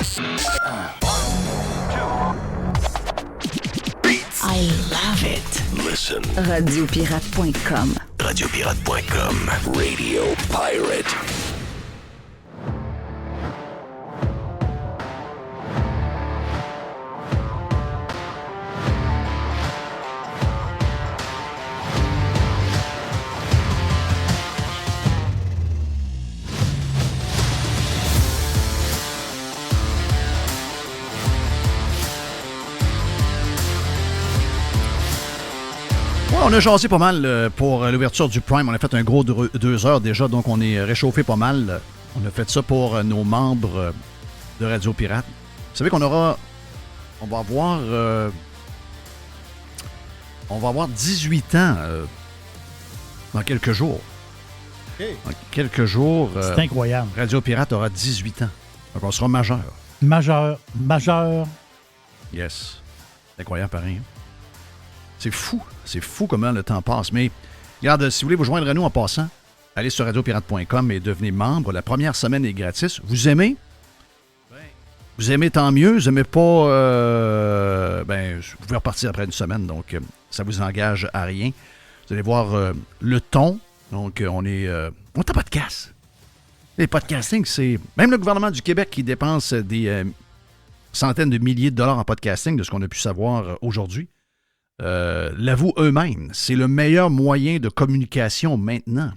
I love it. Listen. Radiopirate.com. Radiopirate.com. Radio Pirate. On a jasé pas mal pour l'ouverture du Prime. On a fait un gros 2 heures déjà, donc on est réchauffé pas mal. On a fait ça pour nos membres de Radio Pirate. Vous savez qu'on va avoir 18 ans dans quelques jours. Okay. Dans quelques jours, c'est incroyable. Radio Pirate aura 18 ans. Donc on sera majeur. Majeur. Yes. C'est incroyable pareil. Hein? C'est fou comment le temps passe. Mais regarde, si vous voulez vous joindre à nous en passant, allez sur radiopirate.com et devenez membre. La première semaine est gratis. Vous aimez? Vous aimez, tant mieux. Vous n'aimez pas, vous pouvez repartir après une semaine. Donc, ça vous engage à rien. Vous allez voir le ton. Donc, on est en podcast. Les podcasting, c'est... Même le gouvernement du Québec qui dépense des centaines de milliers de dollars en podcasting, de ce qu'on a pu savoir aujourd'hui, l'avouent eux-mêmes. C'est le meilleur moyen de communication maintenant.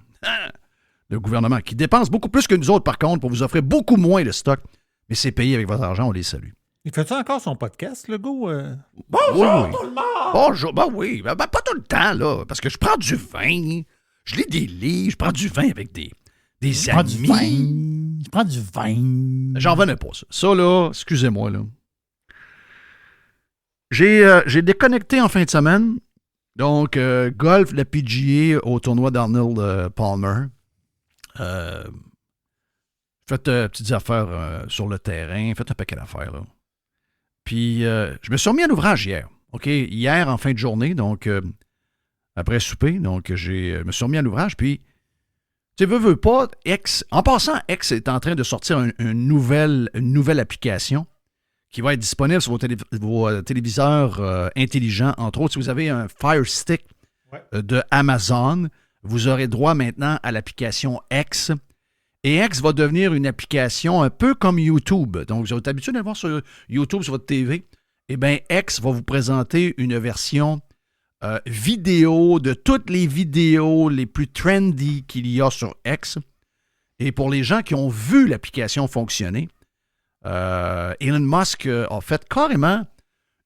Le gouvernement qui dépense beaucoup plus que nous autres, par contre, pour vous offrir beaucoup moins de stock. Mais c'est payé avec votre argent, on les salue. Il fait-tu encore son podcast, le gars? Bonjour tout le monde! Bonjour, oui. Pas tout le temps, là. Parce que je prends du vin, je lis des livres, je prends du vin avec des amis. Je prends du vin. J'en venais pas, ça. Ça, là, excusez-moi, là. J'ai déconnecté en fin de semaine. Donc, golf, la PGA au tournoi d'Arnold Palmer. Faites petites affaires sur le terrain. Faites un paquet d'affaires, là. Puis, je me suis remis à l'ouvrage hier. OK? Hier, en fin de journée, donc, après souper. Donc, je me suis remis à l'ouvrage. Puis, tu veux pas, X... En passant, X est en train de sortir une nouvelle application qui va être disponible sur vos téléviseurs intelligents. Entre autres, si vous avez un Fire Stick de Amazon, vous aurez droit maintenant à l'application X. Et X va devenir une application un peu comme YouTube. Donc, vous êtes habitué d'aller voir sur YouTube, sur votre TV. Eh bien, X va vous présenter une version vidéo de toutes les vidéos les plus trendy qu'il y a sur X. Et pour les gens qui ont vu l'application fonctionner, Elon Musk a fait carrément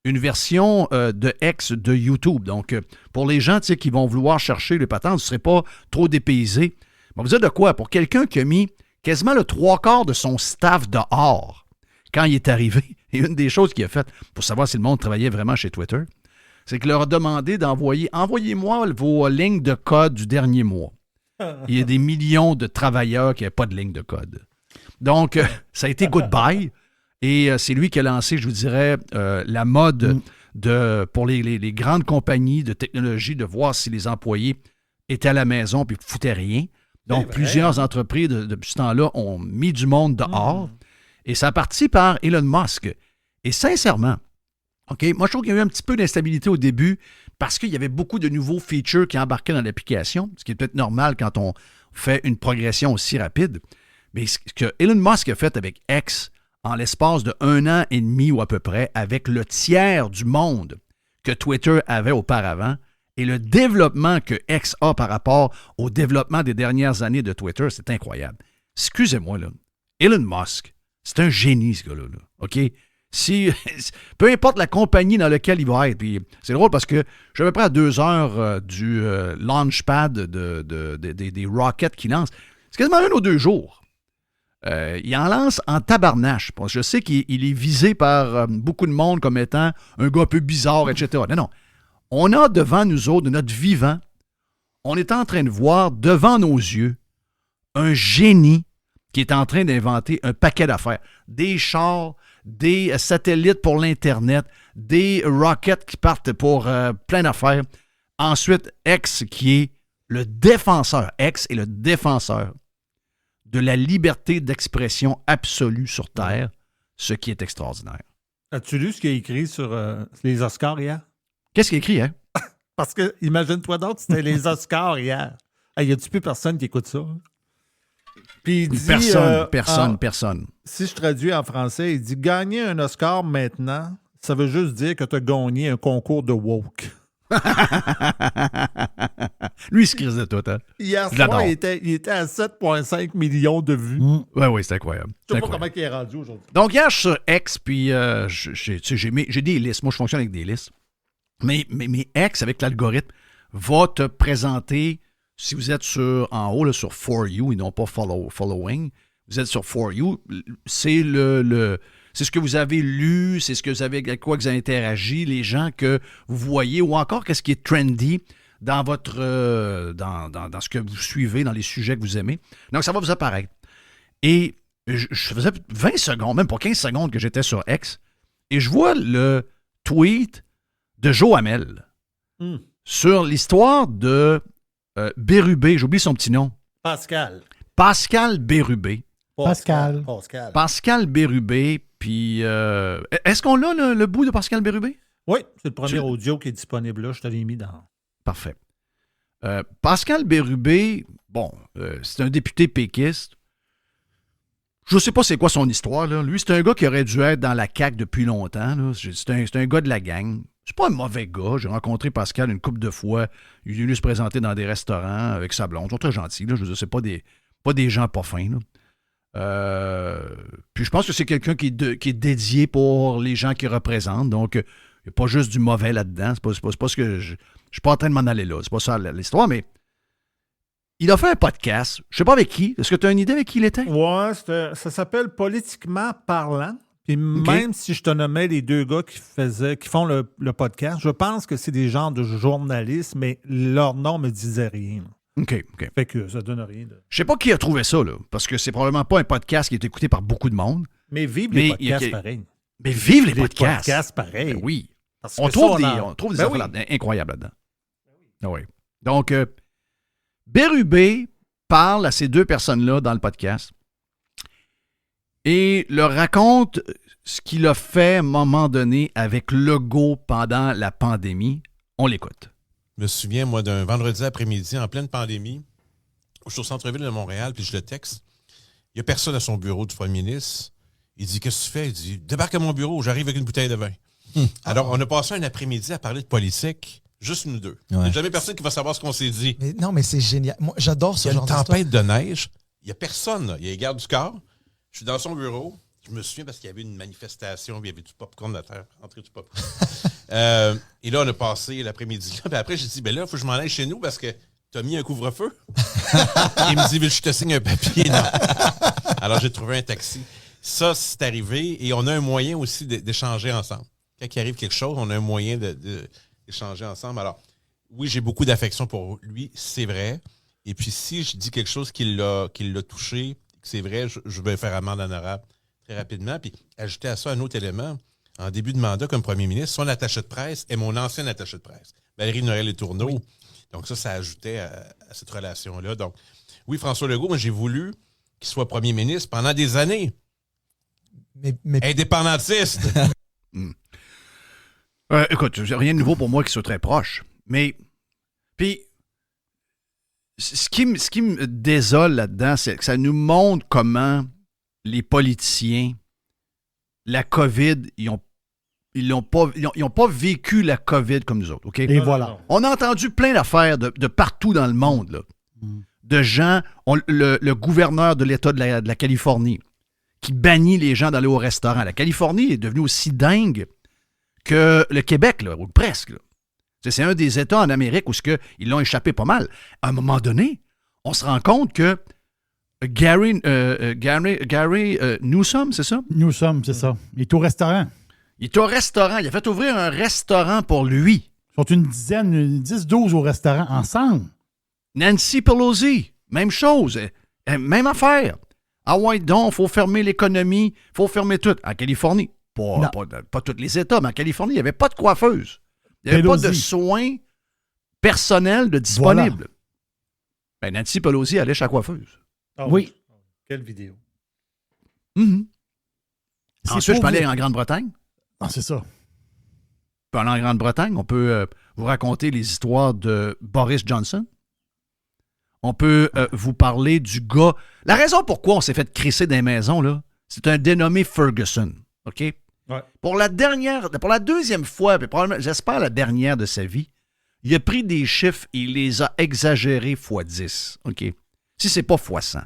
une version de X de YouTube. Donc, pour les gens qui vont vouloir chercher les patentes, vous ne serez pas trop dépaysés. On va vous dire de quoi? Pour quelqu'un qui a mis quasiment le 3/4 de son staff dehors quand il est arrivé, et une des choses qu'il a faites pour savoir si le monde travaillait vraiment chez Twitter, c'est qu'il leur a demandé envoyez-moi vos lignes de code du dernier mois. Il y a des millions de travailleurs qui n'avaient pas de ligne de code. Donc, ça a été goodbye. Et c'est lui qui a lancé, je vous dirais, la mode pour les grandes compagnies de technologie de voir si les employés étaient à la maison et ne foutaient rien. Donc, plusieurs entreprises depuis ce temps-là ont mis du monde dehors. Et ça a parti par Elon Musk. Et sincèrement, OK, moi, je trouve qu'il y a eu un petit peu d'instabilité au début parce qu'il y avait beaucoup de nouveaux features qui embarquaient dans l'application, ce qui est peut-être normal quand on fait une progression aussi rapide. Mais ce que Elon Musk a fait avec X en l'espace de 1 an et demi ou à peu près, avec le tiers du monde que Twitter avait auparavant, et le développement que X a par rapport au développement des dernières années de Twitter, c'est incroyable. Excusez-moi, là. Elon Musk, c'est un génie, ce gars-là. Là. OK? Peu importe la compagnie dans laquelle il va être. Puis c'est drôle parce que je suis à peu près à 2 heures du launchpad des rockets qu'il lance. C'est quasiment 1 ou 2 jours. Il en lance en tabarnache. Je sais qu'il est visé par beaucoup de monde comme étant un gars un peu bizarre, etc. Non. On a devant nous autres, de notre vivant, on est en train de voir devant nos yeux un génie qui est en train d'inventer un paquet d'affaires. Des chars, des satellites pour l'Internet, des rockets qui partent pour plein d'affaires. Ensuite, X qui est le défenseur. X est le défenseur de la liberté d'expression absolue sur Terre. ce qui est extraordinaire. As-tu lu ce qu'il a écrit sur les Oscars hier? Qu'est-ce qu'il écrit, hein? Parce que, imagine-toi donc, c'était les Oscars hier. Hey, y a-tu plus personne qui écoute ça? Puis il dit, Personne. Si je traduis en français, il dit « Gagner un Oscar maintenant, ça veut juste dire que tu as gagné un concours de woke. » Lui, il se crise de tout, hein? Hier Je l'adore. soir, il était à 7,5 millions de vues. Oui, c'est incroyable. Je sais C'est pas incroyable. comment il est rendu aujourd'hui. Donc, hier, je suis sur X, puis j'ai des listes. Moi, je fonctionne avec des listes. Mais X, avec l'algorithme, va te présenter, si vous êtes en haut, là, sur For You, et non pas Following, vous êtes sur For You, c'est c'est ce que vous avez lu, c'est ce que vous avez, avec quoi vous avez interagi, les gens que vous voyez, ou encore qu'est-ce qui est trendy dans votre dans ce que vous suivez, dans les sujets que vous aimez. Donc, ça va vous apparaître. Et je faisais 20 secondes, même pas 15 secondes que j'étais sur X, et je vois le tweet de Joe Hamel sur l'histoire de Bérubé, j'oublie son petit nom. Pascal Bérubé. Pascal Bérubé, puis est-ce qu'on a le bout de Pascal Bérubé? Oui, c'est le premier audio qui est disponible là. Je te l'ai mis dans... Parfait. Pascal Bérubé, c'est un député péquiste. Je ne sais pas c'est quoi son histoire, là. Lui, c'est un gars qui aurait dû être dans la CAQ depuis longtemps, là. C'est un gars de la gang. C'est pas un mauvais gars. J'ai rencontré Pascal une couple de fois. Il est venu se présenter dans des restaurants avec sa blonde. Ils sont très gentils, là. Je veux dire, c'est pas des gens pas fins, là. Puis je pense que c'est quelqu'un qui est dédié pour les gens qu'il représente. Donc, il n'y a pas juste du mauvais là-dedans. C'est pas ce que je suis pas en train de m'en aller là. C'est pas ça l'histoire, mais il a fait un podcast. Je sais pas avec qui. Est-ce que tu as une idée avec qui il était? Ouais, ça s'appelle Politiquement parlant. Puis même si je te nommais les deux gars qui font le podcast, je pense que c'est des genres de journalistes, mais leur nom me disait rien. OK. Fait que ça donne rien. Je sais pas qui a trouvé ça, là, parce que c'est probablement pas un podcast qui est écouté par beaucoup de monde. Mais vive les podcasts pareil. Mais vive les podcasts. podcasts pareil. Ben oui. Parce On que trouve des Ben affaires incroyables là-dedans. Ah oui. Donc, Bérubé parle à ces deux personnes-là dans le podcast et leur raconte ce qu'il a fait à un moment donné avec Legault pendant la pandémie. On l'écoute. Je me souviens, moi, d'un vendredi après-midi, en pleine pandémie, où je suis au centre-ville de Montréal, puis je le texte. Il n'y a personne à son bureau du premier ministre. Il dit, qu'est-ce que tu fais? Il dit, débarque à mon bureau, j'arrive avec une bouteille de vin. Alors, on a passé un après-midi à parler de politique, juste nous deux. Il n'y a jamais personne qui va savoir ce qu'on s'est dit. Mais c'est génial. Moi, j'adore ce genre Il y a une d'histoire. tempête de neige. Il n'y a personne. Là. Il y a les gardes du corps. Je suis dans son bureau. Je me souviens parce qu'il y avait une manifestation, puis il y avait du popcorn à terre, entrée du popcorn. Et là, on a passé l'après-midi. Puis après, j'ai dit, là, il faut que je m'en aille chez nous parce que tu as mis un couvre-feu. Il me dit, je te signe un papier. Non. Alors, j'ai trouvé un taxi. Ça, c'est arrivé. Et on a un moyen aussi d'échanger ensemble. Quand il arrive quelque chose, on a un moyen d'échanger ensemble. Alors, oui, j'ai beaucoup d'affection pour lui, c'est vrai. Et puis, si je dis quelque chose qui l'a touché, c'est vrai, je vais faire amende honorable très rapidement. Puis, ajouter à ça un autre élément. En début de mandat comme premier ministre, son attaché de presse est mon ancien attaché de presse, Valérie Noël-Letourneau. Oui. Donc, ça ajoutait à cette relation-là. Donc, oui, François Legault, moi, j'ai voulu qu'il soit premier ministre pendant des années. Mais... Indépendantiste. Écoute, rien de nouveau pour moi qui soit très proche. Mais, puis, ce qui me désole là-dedans, c'est que ça nous montre comment les politiciens, la COVID, ils n'ont pas vécu la COVID comme nous autres. OK? Et voilà. On a entendu plein d'affaires de partout dans le monde, là, de gens, le gouverneur de l'État de la Californie, qui bannit les gens d'aller au restaurant. La Californie est devenue aussi dingue que le Québec, là, ou presque. Là. C'est un des États en Amérique où ils l'ont échappé pas mal. À un moment donné, on se rend compte que Gary Newsom, c'est ça? Newsom, c'est ça. Il est au restaurant. Il est au restaurant. Il a fait ouvrir un restaurant pour lui. Ils sont une dizaine, 10-12 au restaurant ensemble. Nancy Pelosi, même chose. Même affaire. Ah ouais, donc, il faut fermer l'économie, il faut fermer tout. En Californie, pas tous les États, mais en Californie, il n'y avait pas de coiffeuse. Il n'y avait pas de soins personnels disponibles. Voilà. Ben, Nancy Pelosi allait chez la coiffeuse. Oh, oui. Quelle vidéo. Mm-hmm. Ensuite, je peux aller en Grande-Bretagne. Non, c'est ça. Puis en Grande-Bretagne, on peut vous raconter les histoires de Boris Johnson. On peut vous parler du gars... La raison pourquoi on s'est fait crisser des maisons, là, c'est un dénommé Ferguson. OK? Ouais. Pour la deuxième fois, puis probablement, j'espère la dernière de sa vie, il a pris des chiffres et il les a exagérés x 10. OK? Si c'est pas x 100.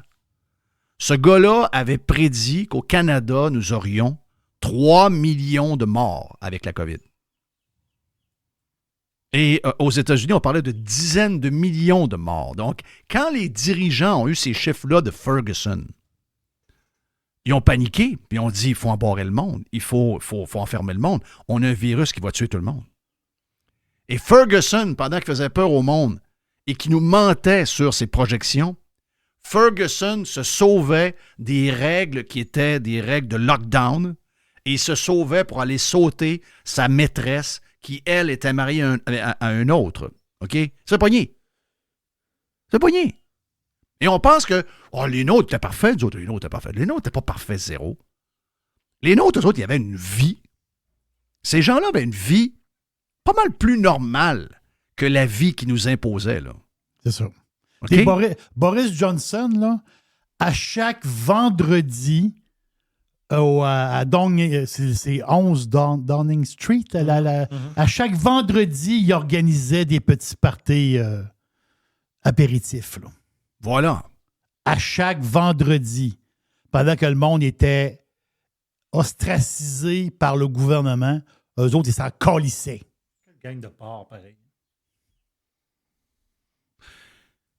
Ce gars-là avait prédit qu'au Canada, nous aurions 3 millions de morts avec la COVID. Et aux États-Unis, on parlait de dizaines de millions de morts. Donc, quand les dirigeants ont eu ces chiffres-là de Ferguson, ils ont paniqué, puis ils ont dit, il faut embarrer le monde, il faut enfermer le monde. On a un virus qui va tuer tout le monde. Et Ferguson, pendant qu'il faisait peur au monde et qui nous mentait sur ses projections, Ferguson se sauvait des règles qui étaient des règles de lockdown et il se sauvait pour aller sauter sa maîtresse qui, elle, était mariée à un autre. OK? C'est pogné. C'est pogné. Et on pense que les nôtres étaient parfaits, les autres, les nôtres étaient parfaits. Les nôtres n'étaient pas parfaits, zéro. Les nôtres, eux autres, ils avaient une vie. Ces gens-là avaient une vie pas mal plus normale que la vie qui nous imposait, là. C'est ça. OK? Et Boris Johnson, là, à chaque vendredi, à c'est 11 Downing Street, à chaque vendredi, il organisait des petits parties apéritifs, là. Voilà. À chaque vendredi, pendant que le monde était ostracisé par le gouvernement, eux autres, ils s'en calissaient. Gang de porc, pareil.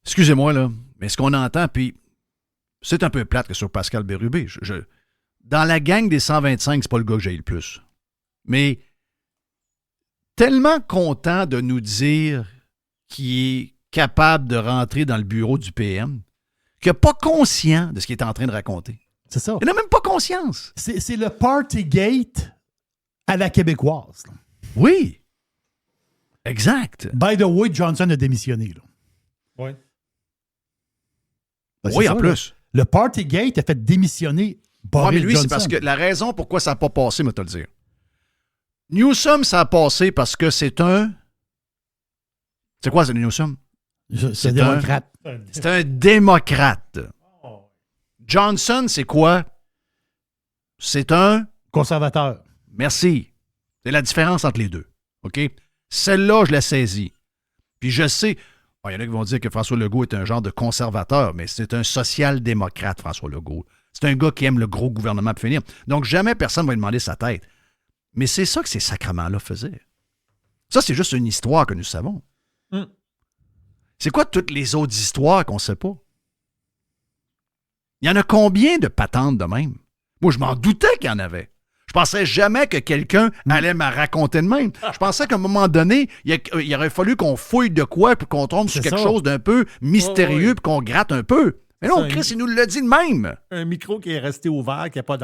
Excusez-moi, là, mais ce qu'on entend, puis c'est un peu plate que sur Pascal Bérubé. Dans la gang des 125, c'est pas le gars que j'ai le plus. Mais tellement content de nous dire qu'il est capable de rentrer dans le bureau du PM, qu'il n'est pas conscient de ce qu'il est en train de raconter. C'est ça. Il n'a même pas conscience. C'est le Partygate à la québécoise, là. Oui. Exact. By the way, Johnson a démissionné, là. Oui. Ben, c'est Oui, ça, en là. plus. Le Partygate a fait démissionner Boris Ouais, mais lui, Johnson. c'est parce que la raison pourquoi ça n'a pas passé, moi te le dire. Newsom, ça a passé parce que c'est un... C'est quoi, c'est Newsom? C'est démocrate. C'est un démocrate. Johnson, c'est quoi? C'est un... Conservateur. Merci. C'est la différence entre les deux. OK? Celle-là, je la saisis. Puis je sais... Il y en a qui vont dire que François Legault est un genre de conservateur, mais c'est un social-démocrate, François Legault. C'est un gars qui aime le gros gouvernement pour finir. Donc, jamais personne ne va lui demander sa tête. Mais c'est ça que ces sacrements-là faisaient. Ça, c'est juste une histoire que nous savons. C'est quoi toutes les autres histoires qu'on ne sait pas? Il y en a combien de patentes de même? Moi, je m'en doutais qu'il y en avait. Je pensais jamais que quelqu'un allait me raconter de même. Je pensais qu'à un moment donné, il aurait fallu qu'on fouille de quoi puis qu'on tombe sur C'est quelque ça. chose d'un peu mystérieux puis qu'on gratte un peu. Mais non, Ça, Chris, il nous l'a dit de même. Un micro qui est resté ouvert, qui n'a pas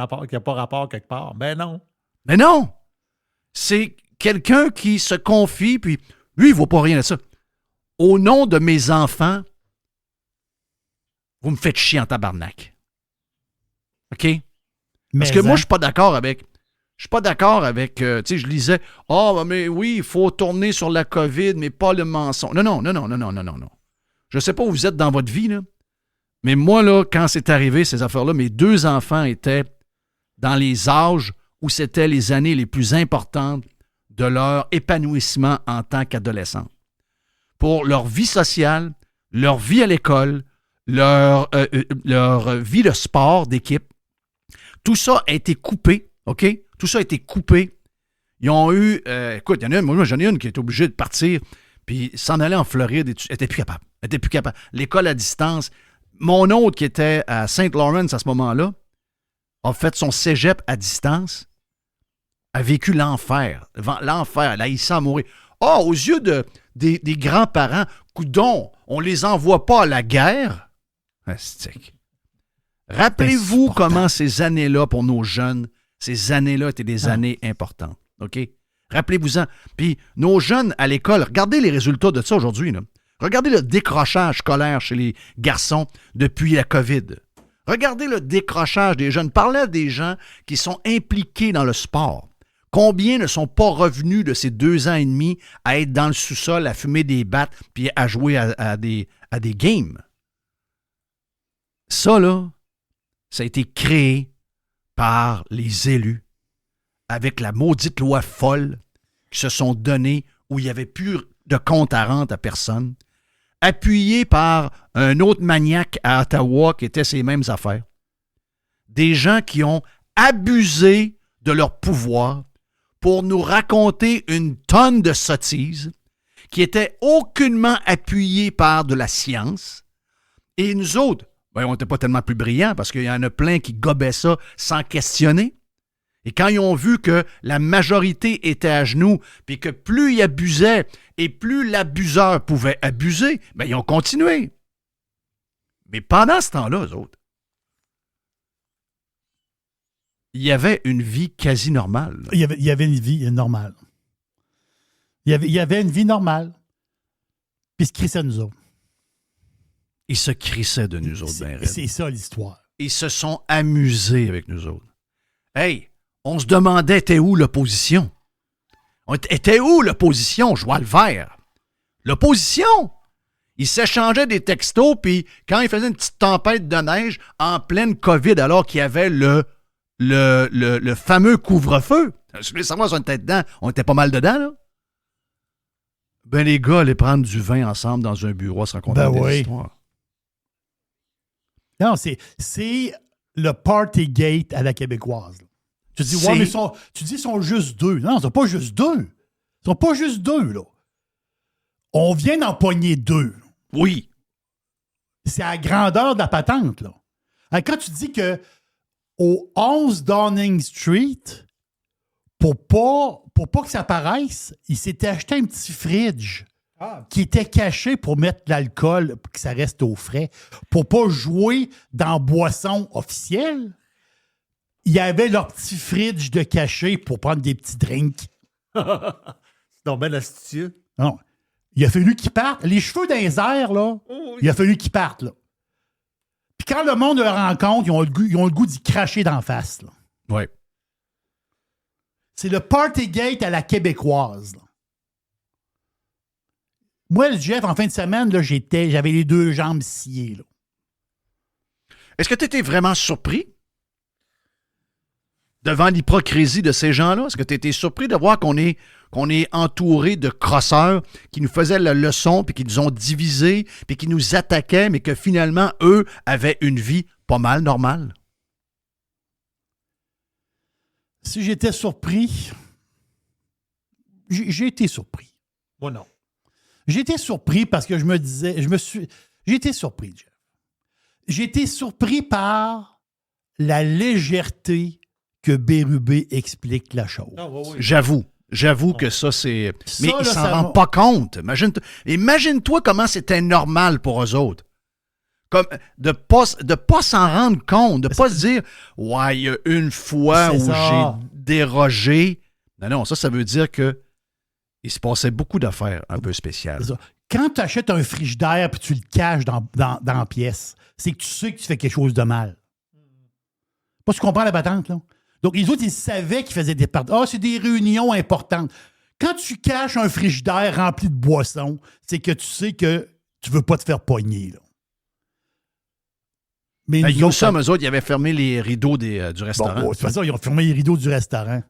rapport quelque part. Ben non. Mais non! C'est quelqu'un qui se confie, puis lui, il ne vaut pas rien de ça. Au nom de mes enfants, vous me faites chier en tabarnak. OK? Parce que moi, je suis pas d'accord avec... Je suis pas d'accord avec... tu sais, je lisais, mais oui, il faut tourner sur la COVID, mais pas le mensonge. Non. Je sais pas où vous êtes dans votre vie, là. Mais moi, là, quand c'est arrivé, ces affaires-là, mes 2 enfants étaient dans les âges où c'était les années les plus importantes de leur épanouissement en tant qu'adolescents. Pour leur vie sociale, leur vie à l'école, leur vie de sport, d'équipe, tout ça a été coupé, OK? Tout ça a été coupé. Ils ont eu... écoute, il y en a une, moi, j'en ai une qui est obligée de partir puis s'en aller en Floride. Elle n'était plus capable. L'école à distance. Mon autre, qui était à St. Lawrence à ce moment-là, a fait son cégep à distance, a vécu l'enfer. L'enfer, elle a haïssé à mourir. Aux yeux des grands-parents, coudon, on les envoie pas à la guerre. Astique. Rappelez-vous comment ces années-là, pour nos jeunes, ces années-là étaient des années importantes. OK? Rappelez-vous-en. Puis nos jeunes à l'école, regardez les résultats de ça aujourd'hui, là. Regardez le décrochage scolaire chez les garçons depuis la COVID. Regardez le décrochage des jeunes. Parlez des gens qui sont impliqués dans le sport. Combien ne sont pas revenus de ces 2 ans et demi à être dans le sous-sol, à fumer des battes, puis à jouer à des games? Ça, là, ça a été créé par les élus avec la maudite loi folle qui se sont donnés où il n'y avait plus de compte à rendre à personne, appuyé par un autre maniaque à Ottawa qui était ces mêmes affaires. Des gens qui ont abusé de leur pouvoir pour nous raconter une tonne de sottises qui étaient aucunement appuyées par de la science. Et nous autres, ben, on n'était pas tellement plus brillants parce qu'il y en a plein qui gobaient ça sans questionner. Et quand ils ont vu que la majorité était à genoux, puis que plus ils abusaient et plus l'abuseur pouvait abuser, bien, ils ont continué. Mais pendant ce temps-là, eux autres, il y avait une vie quasi normale. Il y avait une vie normale. Il y avait une vie normale. Puis ils se crissaient de nous autres. Ils se crissaient de nous autres, ben raide. C'est ça l'histoire. Ils se sont amusés avec nous autres. Hey! On se demandait, était où l'opposition? Était où l'opposition? Je vois le vert. L'opposition! Ils s'échangeaient des textos, puis quand ils faisaient une petite tempête de neige en pleine COVID, alors qu'il y avait le fameux couvre-feu. Je voulais savoir si on était dedans. On était pas mal dedans, là. Ben, les gars allaient prendre du vin ensemble dans un bureau à se raconter des histoires. Non, c'est le Partygate à la québécoise. Là. Tu dis, ouais, mais ils sont juste 2. Non, ils sont pas juste 2. Ils sont pas juste 2, là. On vient d'en pogner 2. Oui. C'est à la grandeur de la patente, là. Alors, quand tu dis que au 11 Downing Street, pour pas que ça paraisse, il s'était acheté un petit fridge qui était caché pour mettre de l'alcool, pour que ça reste au frais, pour pas jouer dans boisson officielle. Il y avait leur petit fridge de cachet pour prendre des petits drinks. C'est donc bien astucieux. Non. Il a fallu qu'ils partent. Les cheveux dans les airs, là, il a fallu qu'ils partent, là. Puis quand le monde le rencontre, ils ont le goût d'y cracher d'en face, là. Oui. C'est le Partygate à la québécoise, là. Moi, le Jeff, en fin de semaine, là, j'avais les 2 jambes sciées, là. Est-ce que tu étais vraiment surpris devant l'hypocrisie de ces gens-là? Est-ce que tu étais surpris de voir qu'on est entouré de crosseurs qui nous faisaient la leçon, puis qui nous ont divisés, puis qui nous attaquaient, mais que finalement, eux avaient une vie pas mal normale? Si j'étais surpris, j'ai été surpris. Moi, non. J'ai été surpris parce que j'ai été surpris, Jeff. J'ai été surpris par la légèreté que Bérubé explique la chose. Ah, oui. J'avoue que ça, c'est... Ça, Mais là, ils s'en ça rendent va. pas compte. Imagine-toi comment c'était normal pour eux autres. Comme de pas s'en rendre compte, de pas se dire « Ouais, il y a une fois C'est où ça. j'ai dérogé. » Non, ça veut dire que il se passait beaucoup d'affaires un peu spéciales. C'est ça. Quand tu achètes un frigidaire et tu le caches dans la pièce, c'est que tu sais que tu fais quelque chose de mal. Pas tu comprends la patente, là? Donc, les autres, ils savaient qu'ils faisaient des parties. Ah, c'est des réunions importantes. Quand tu caches un frigidaire rempli de boissons, c'est que tu sais que tu veux pas te faire pogner, là. Mais Ils ont ça, eux autres, ils avaient fermé les rideaux du restaurant. Bon, c'est pas ça, ils ont fermé les rideaux du restaurant.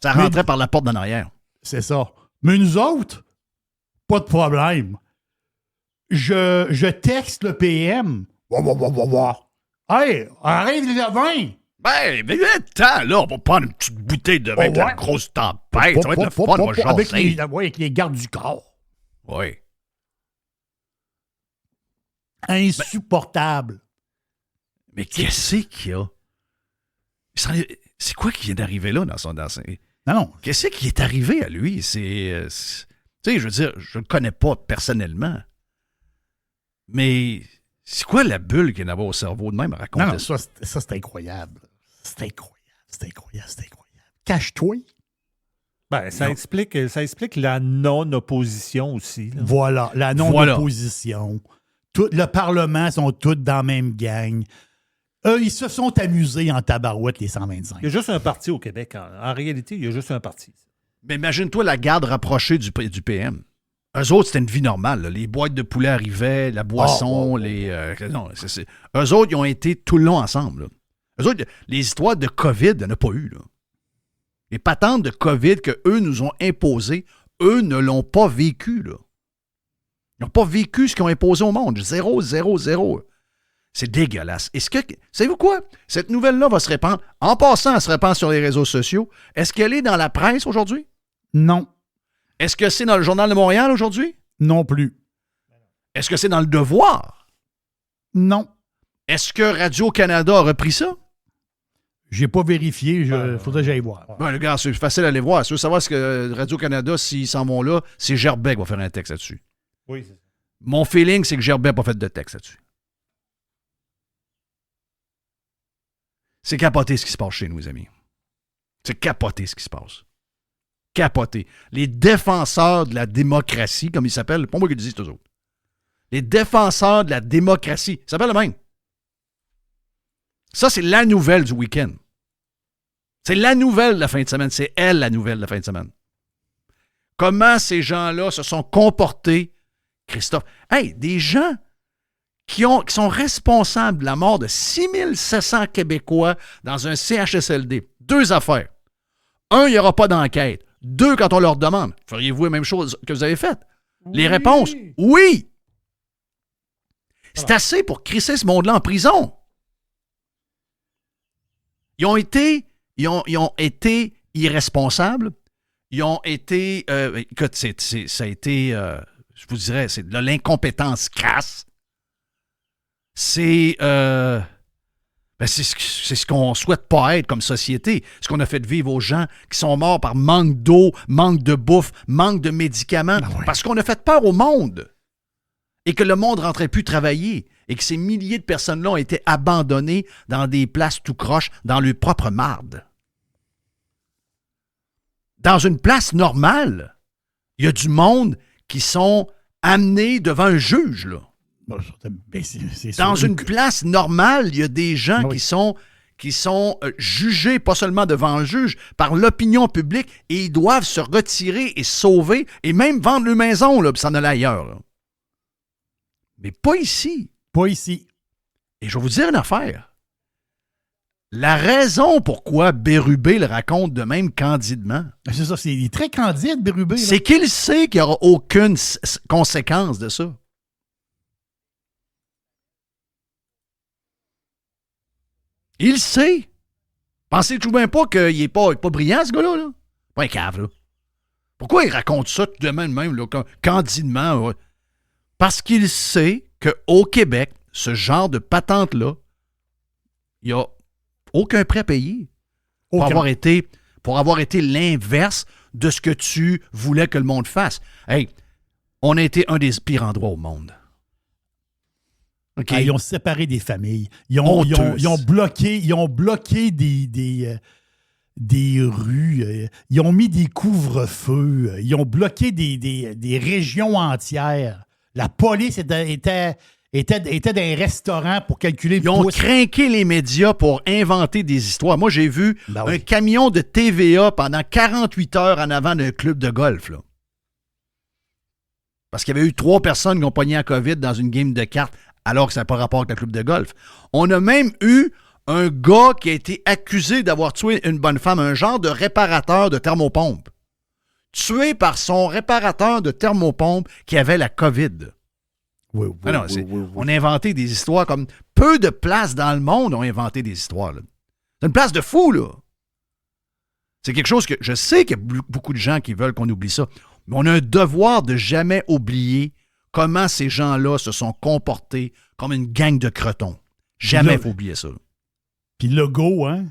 Ça rentrait par la porte d'en arrière. C'est ça. Mais nous autres, pas de problème. Je texte le PM. Hey, arrête le vin! Ben, mais attends, là, on va prendre une petite bouteille de vin avec la grosse tempête. Ça va être le fun, on va jaser. Avec les gardes du corps. Oui. Insupportable. Mais qu'est-ce qu'il y a? C'est quoi qui vient d'arriver là dans son... Non. Qu'est-ce qui est arrivé à lui? Tu sais, je veux dire, je ne le connais pas personnellement. Mais c'est quoi la bulle qu'il y en avait au cerveau de même à raconter Non, ça, c'est incroyable. C'est incroyable. Cache-toi. Ben, ça explique la non-opposition aussi. Là. Voilà, la non-opposition. Le Parlement sont tous dans la même gang. Eux, ils se sont amusés en tabarouette, les 125. Il y a juste un parti au Québec. En réalité, il y a juste un parti. Mais imagine-toi la garde rapprochée du PM. Eux autres, c'était une vie normale. Là. Les boîtes de poulet arrivaient, la boisson, non, eux autres, ils ont été tout le long ensemble. Là. Eux autres, les histoires de COVID, il n'y en a pas eu. Là. Les patentes de COVID qu'eux nous ont imposées, eux ne l'ont pas vécu. Là. Ils n'ont pas vécu ce qu'ils ont imposé au monde. 0, 0, 0. C'est dégueulasse. Savez-vous quoi? Cette nouvelle-là va se répandre. En passant, elle se répand sur les réseaux sociaux. Est-ce qu'elle est dans la presse aujourd'hui? Non. Est-ce que c'est dans le Journal de Montréal aujourd'hui? Non plus. Est-ce que c'est dans le Devoir? Non. Est-ce que Radio-Canada a repris ça? J'ai pas vérifié. Faudrait que j'aille voir. Ben, le gars, c'est facile à aller voir. Si tu veux savoir ce que Radio-Canada, s'ils s'en vont là, c'est Gerbeck qui va faire un texte là-dessus. Oui, c'est ça. Mon feeling, c'est que Gerbeck n'a pas fait de texte là-dessus. C'est capoté ce qui se passe chez nous, les amis. C'est capoté ce qui se passe. Capoté. Les défenseurs de la démocratie, comme ils s'appellent, pas moi qui le dis, c'est eux autres. Les défenseurs de la démocratie, ça s'appelle le même. Ça, c'est la nouvelle du week-end. C'est la nouvelle de la fin de semaine. C'est elle, la nouvelle de la fin de semaine. Comment ces gens-là se sont comportés, Christophe. Hey, des gens qui sont responsables de la mort de 6700 Québécois dans un CHSLD. 2 affaires. 1, il n'y aura pas d'enquête. 2, quand on leur demande, feriez-vous la même chose que vous avez faite? Les réponses, oui. C'est assez pour crisser ce monde-là en prison. Ils ont été irresponsables. Ils ont été... écoute, ça a été... je vous dirais, c'est de l'incompétence crasse. C'est ce qu'on souhaite pas être comme société. Ce qu'on a fait vivre aux gens qui sont morts par manque d'eau, manque de bouffe, manque de médicaments. Ah ouais. Parce qu'on a fait peur au monde. Et que le monde ne rentrait plus travailler. Et que ces milliers de personnes-là ont été abandonnées dans des places tout croche, dans leur propre marde. Dans une place normale, il y a du monde qui sont amenés devant un juge, là. C'est Dans sûr. une place normale, il y a des gens Oui. qui sont jugés, pas seulement devant le juge, par l'opinion publique, et ils doivent se retirer et sauver, et même vendre leur maison, là, puis s'en aller ailleurs. Là. Mais pas ici. Pas ici. Et je vais vous dire une affaire. La raison pourquoi Bérubé le raconte de même candidement, C'est ça, il est très candide, Bérubé. là. c'est qu'il sait qu'il n'y aura aucune conséquence de ça. Il sait. Pensez tout de même pas qu'il n'est pas brillant, ce gars-là. Là. Pas un cave, là. Pourquoi il raconte ça tout de même, là, candidement? Ouais? Parce qu'il sait qu'au Québec, ce genre de patente-là, il n'y a aucun prêt payé pour avoir été l'inverse de ce que tu voulais que le monde fasse. Hey, on a été un des pires endroits au monde. Okay. Ah, ils ont séparé des familles. Ils ont bloqué des rues. Ils ont mis des couvre-feux. Ils ont bloqué des régions entières. La police était dans un restaurant pour calculer le Ils ont pouce. craqué les médias pour inventer des histoires. Moi, j'ai vu oui. un camion de TVA pendant 48 heures en avant d'un club de golf. Là. Parce qu'il y avait eu 3 personnes qui ont pogné la COVID dans une game de cartes alors que ça n'a pas rapport avec le club de golf. On a même eu un gars qui a été accusé d'avoir tué une bonne femme, un genre de réparateur de thermopompe. Tué par son réparateur de thermopompe qui avait la COVID. Oui, On a inventé des histoires comme peu de places dans le monde ont inventé des histoires. Là. C'est une place de fou, là. C'est quelque chose que je sais qu'il y a beaucoup de gens qui veulent qu'on oublie ça. Mais on a un devoir de jamais oublier comment ces gens-là se sont comportés comme une gang de cretons. Jamais il faut oublier ça. Là. Puis Legault, hein?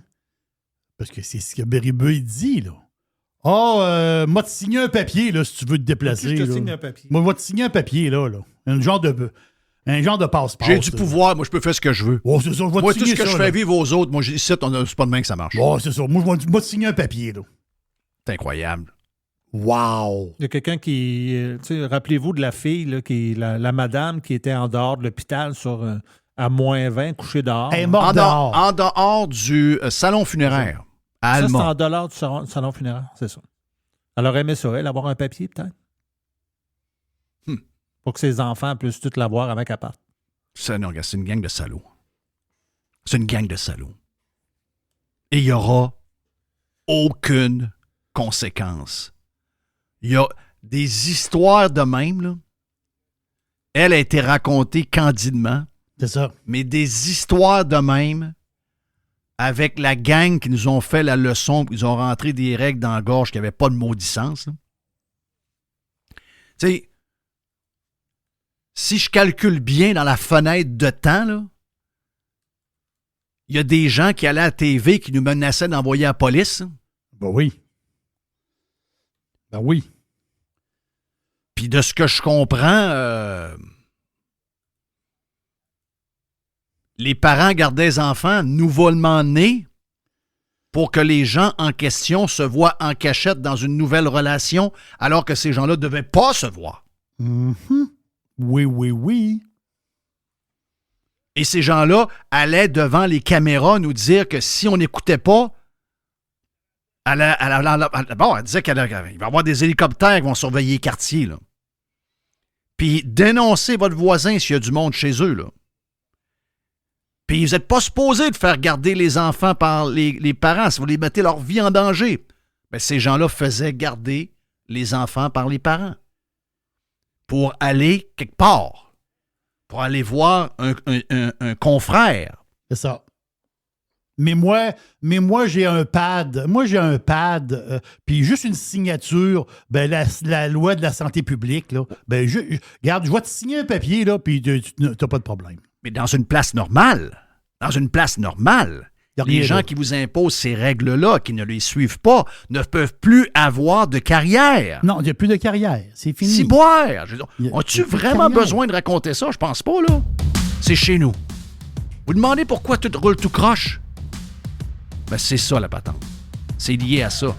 Parce que c'est ce que Bérubé dit, là. Ah, moi, te signer un papier, là, si tu veux te déplacer. Je te là. signe un papier. Moi, te signer un papier, là. Un genre de passeport. J'ai du ça. pouvoir, moi je peux faire ce que je veux. Oh, c'est ça, Moi, tout ce que je fais vivre aux autres, moi, ici, c'est pas de même que ça marche. Oh, c'est ça. Moi, je vais te signer un papier, là. C'est incroyable. Wow! Il y a quelqu'un qui... rappelez-vous de la fille, là, la madame qui était en dehors de l'hôpital À moins 20, couché dehors. Elle est morte dehors. En dehors du salon funéraire à Ça, c'est Alma. en dollars du salon funéraire, c'est ça. Elle aurait aimé ça, elle, avoir un papier, peut-être. Pour que ses enfants puissent tout l'avoir avant qu'elle parte. Non, c'est une gang de salauds. C'est une gang de salauds. Et il n'y aura aucune conséquence. Il y a des histoires de même, là. Elle a été racontée candidement, C'est ça. mais des histoires de même avec la gang qui nous ont fait la leçon, ils ont rentré des règles dans la gorge qui n'avaient pas de maudissance. Tu sais, si je calcule bien dans la fenêtre de temps, là, il y a des gens qui allaient à la TV qui nous menaçaient d'envoyer à la police. Hein. Ben oui. Ben oui. Puis de ce que je comprends, les parents gardaient les enfants nouvellement nés pour que les gens en question se voient en cachette dans une nouvelle relation alors que ces gens-là ne devaient pas se voir. Mhm. Oui, oui, oui. Et ces gens-là allaient devant les caméras nous dire que si on n'écoutait pas, elle disait qu'il va y avoir des hélicoptères qui vont surveiller les quartiers. Là. Puis dénoncer votre voisin s'il y a du monde chez eux. Là. Puis vous n'êtes pas supposé de faire garder les enfants par les parents si vous les mettez leur vie en danger. Bien, ces gens-là faisaient garder les enfants par les parents pour aller quelque part, pour aller voir un confrère. C'est ça. Mais moi, j'ai un pad. Moi, j'ai un pad, puis juste une signature, ben la loi de la santé publique, là, ben regarde, je vais te signer un papier, là, puis tu n'as pas de problème. Mais dans une place normale, Y a les rien gens d'autre. qui vous imposent ces règles-là, qui ne les suivent pas, ne peuvent plus avoir de carrière. Non, il n'y a plus de carrière. C'est fini. Si boire. Y a As-tu plus de vraiment carrière. besoin de raconter ça? Je pense pas, là. C'est chez nous. Vous demandez pourquoi tout roule tout croche? Ben, c'est ça, la patente. C'est lié à ça.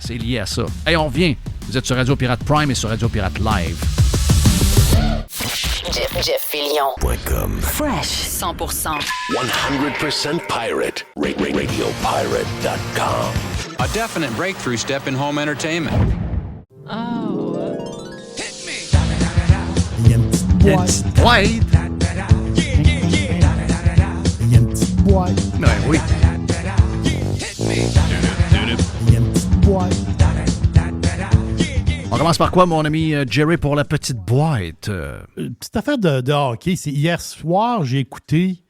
C'est lié à ça. Hey, on revient. Vous êtes sur Radio Pirate Prime et sur Radio Pirate Live. Jeff Fillion. .com. Fresh 100%. 100% pirate. RadioPirate.com. A definite breakthrough step in home entertainment. Il y a une petite boîte. Ouais. Il y a une petite boîte. Ben oui. Il y a une petite boîte. On commence par quoi, mon ami Jerry, pour la petite boîte? Petite affaire de hockey. C'est hier soir, j'ai écouté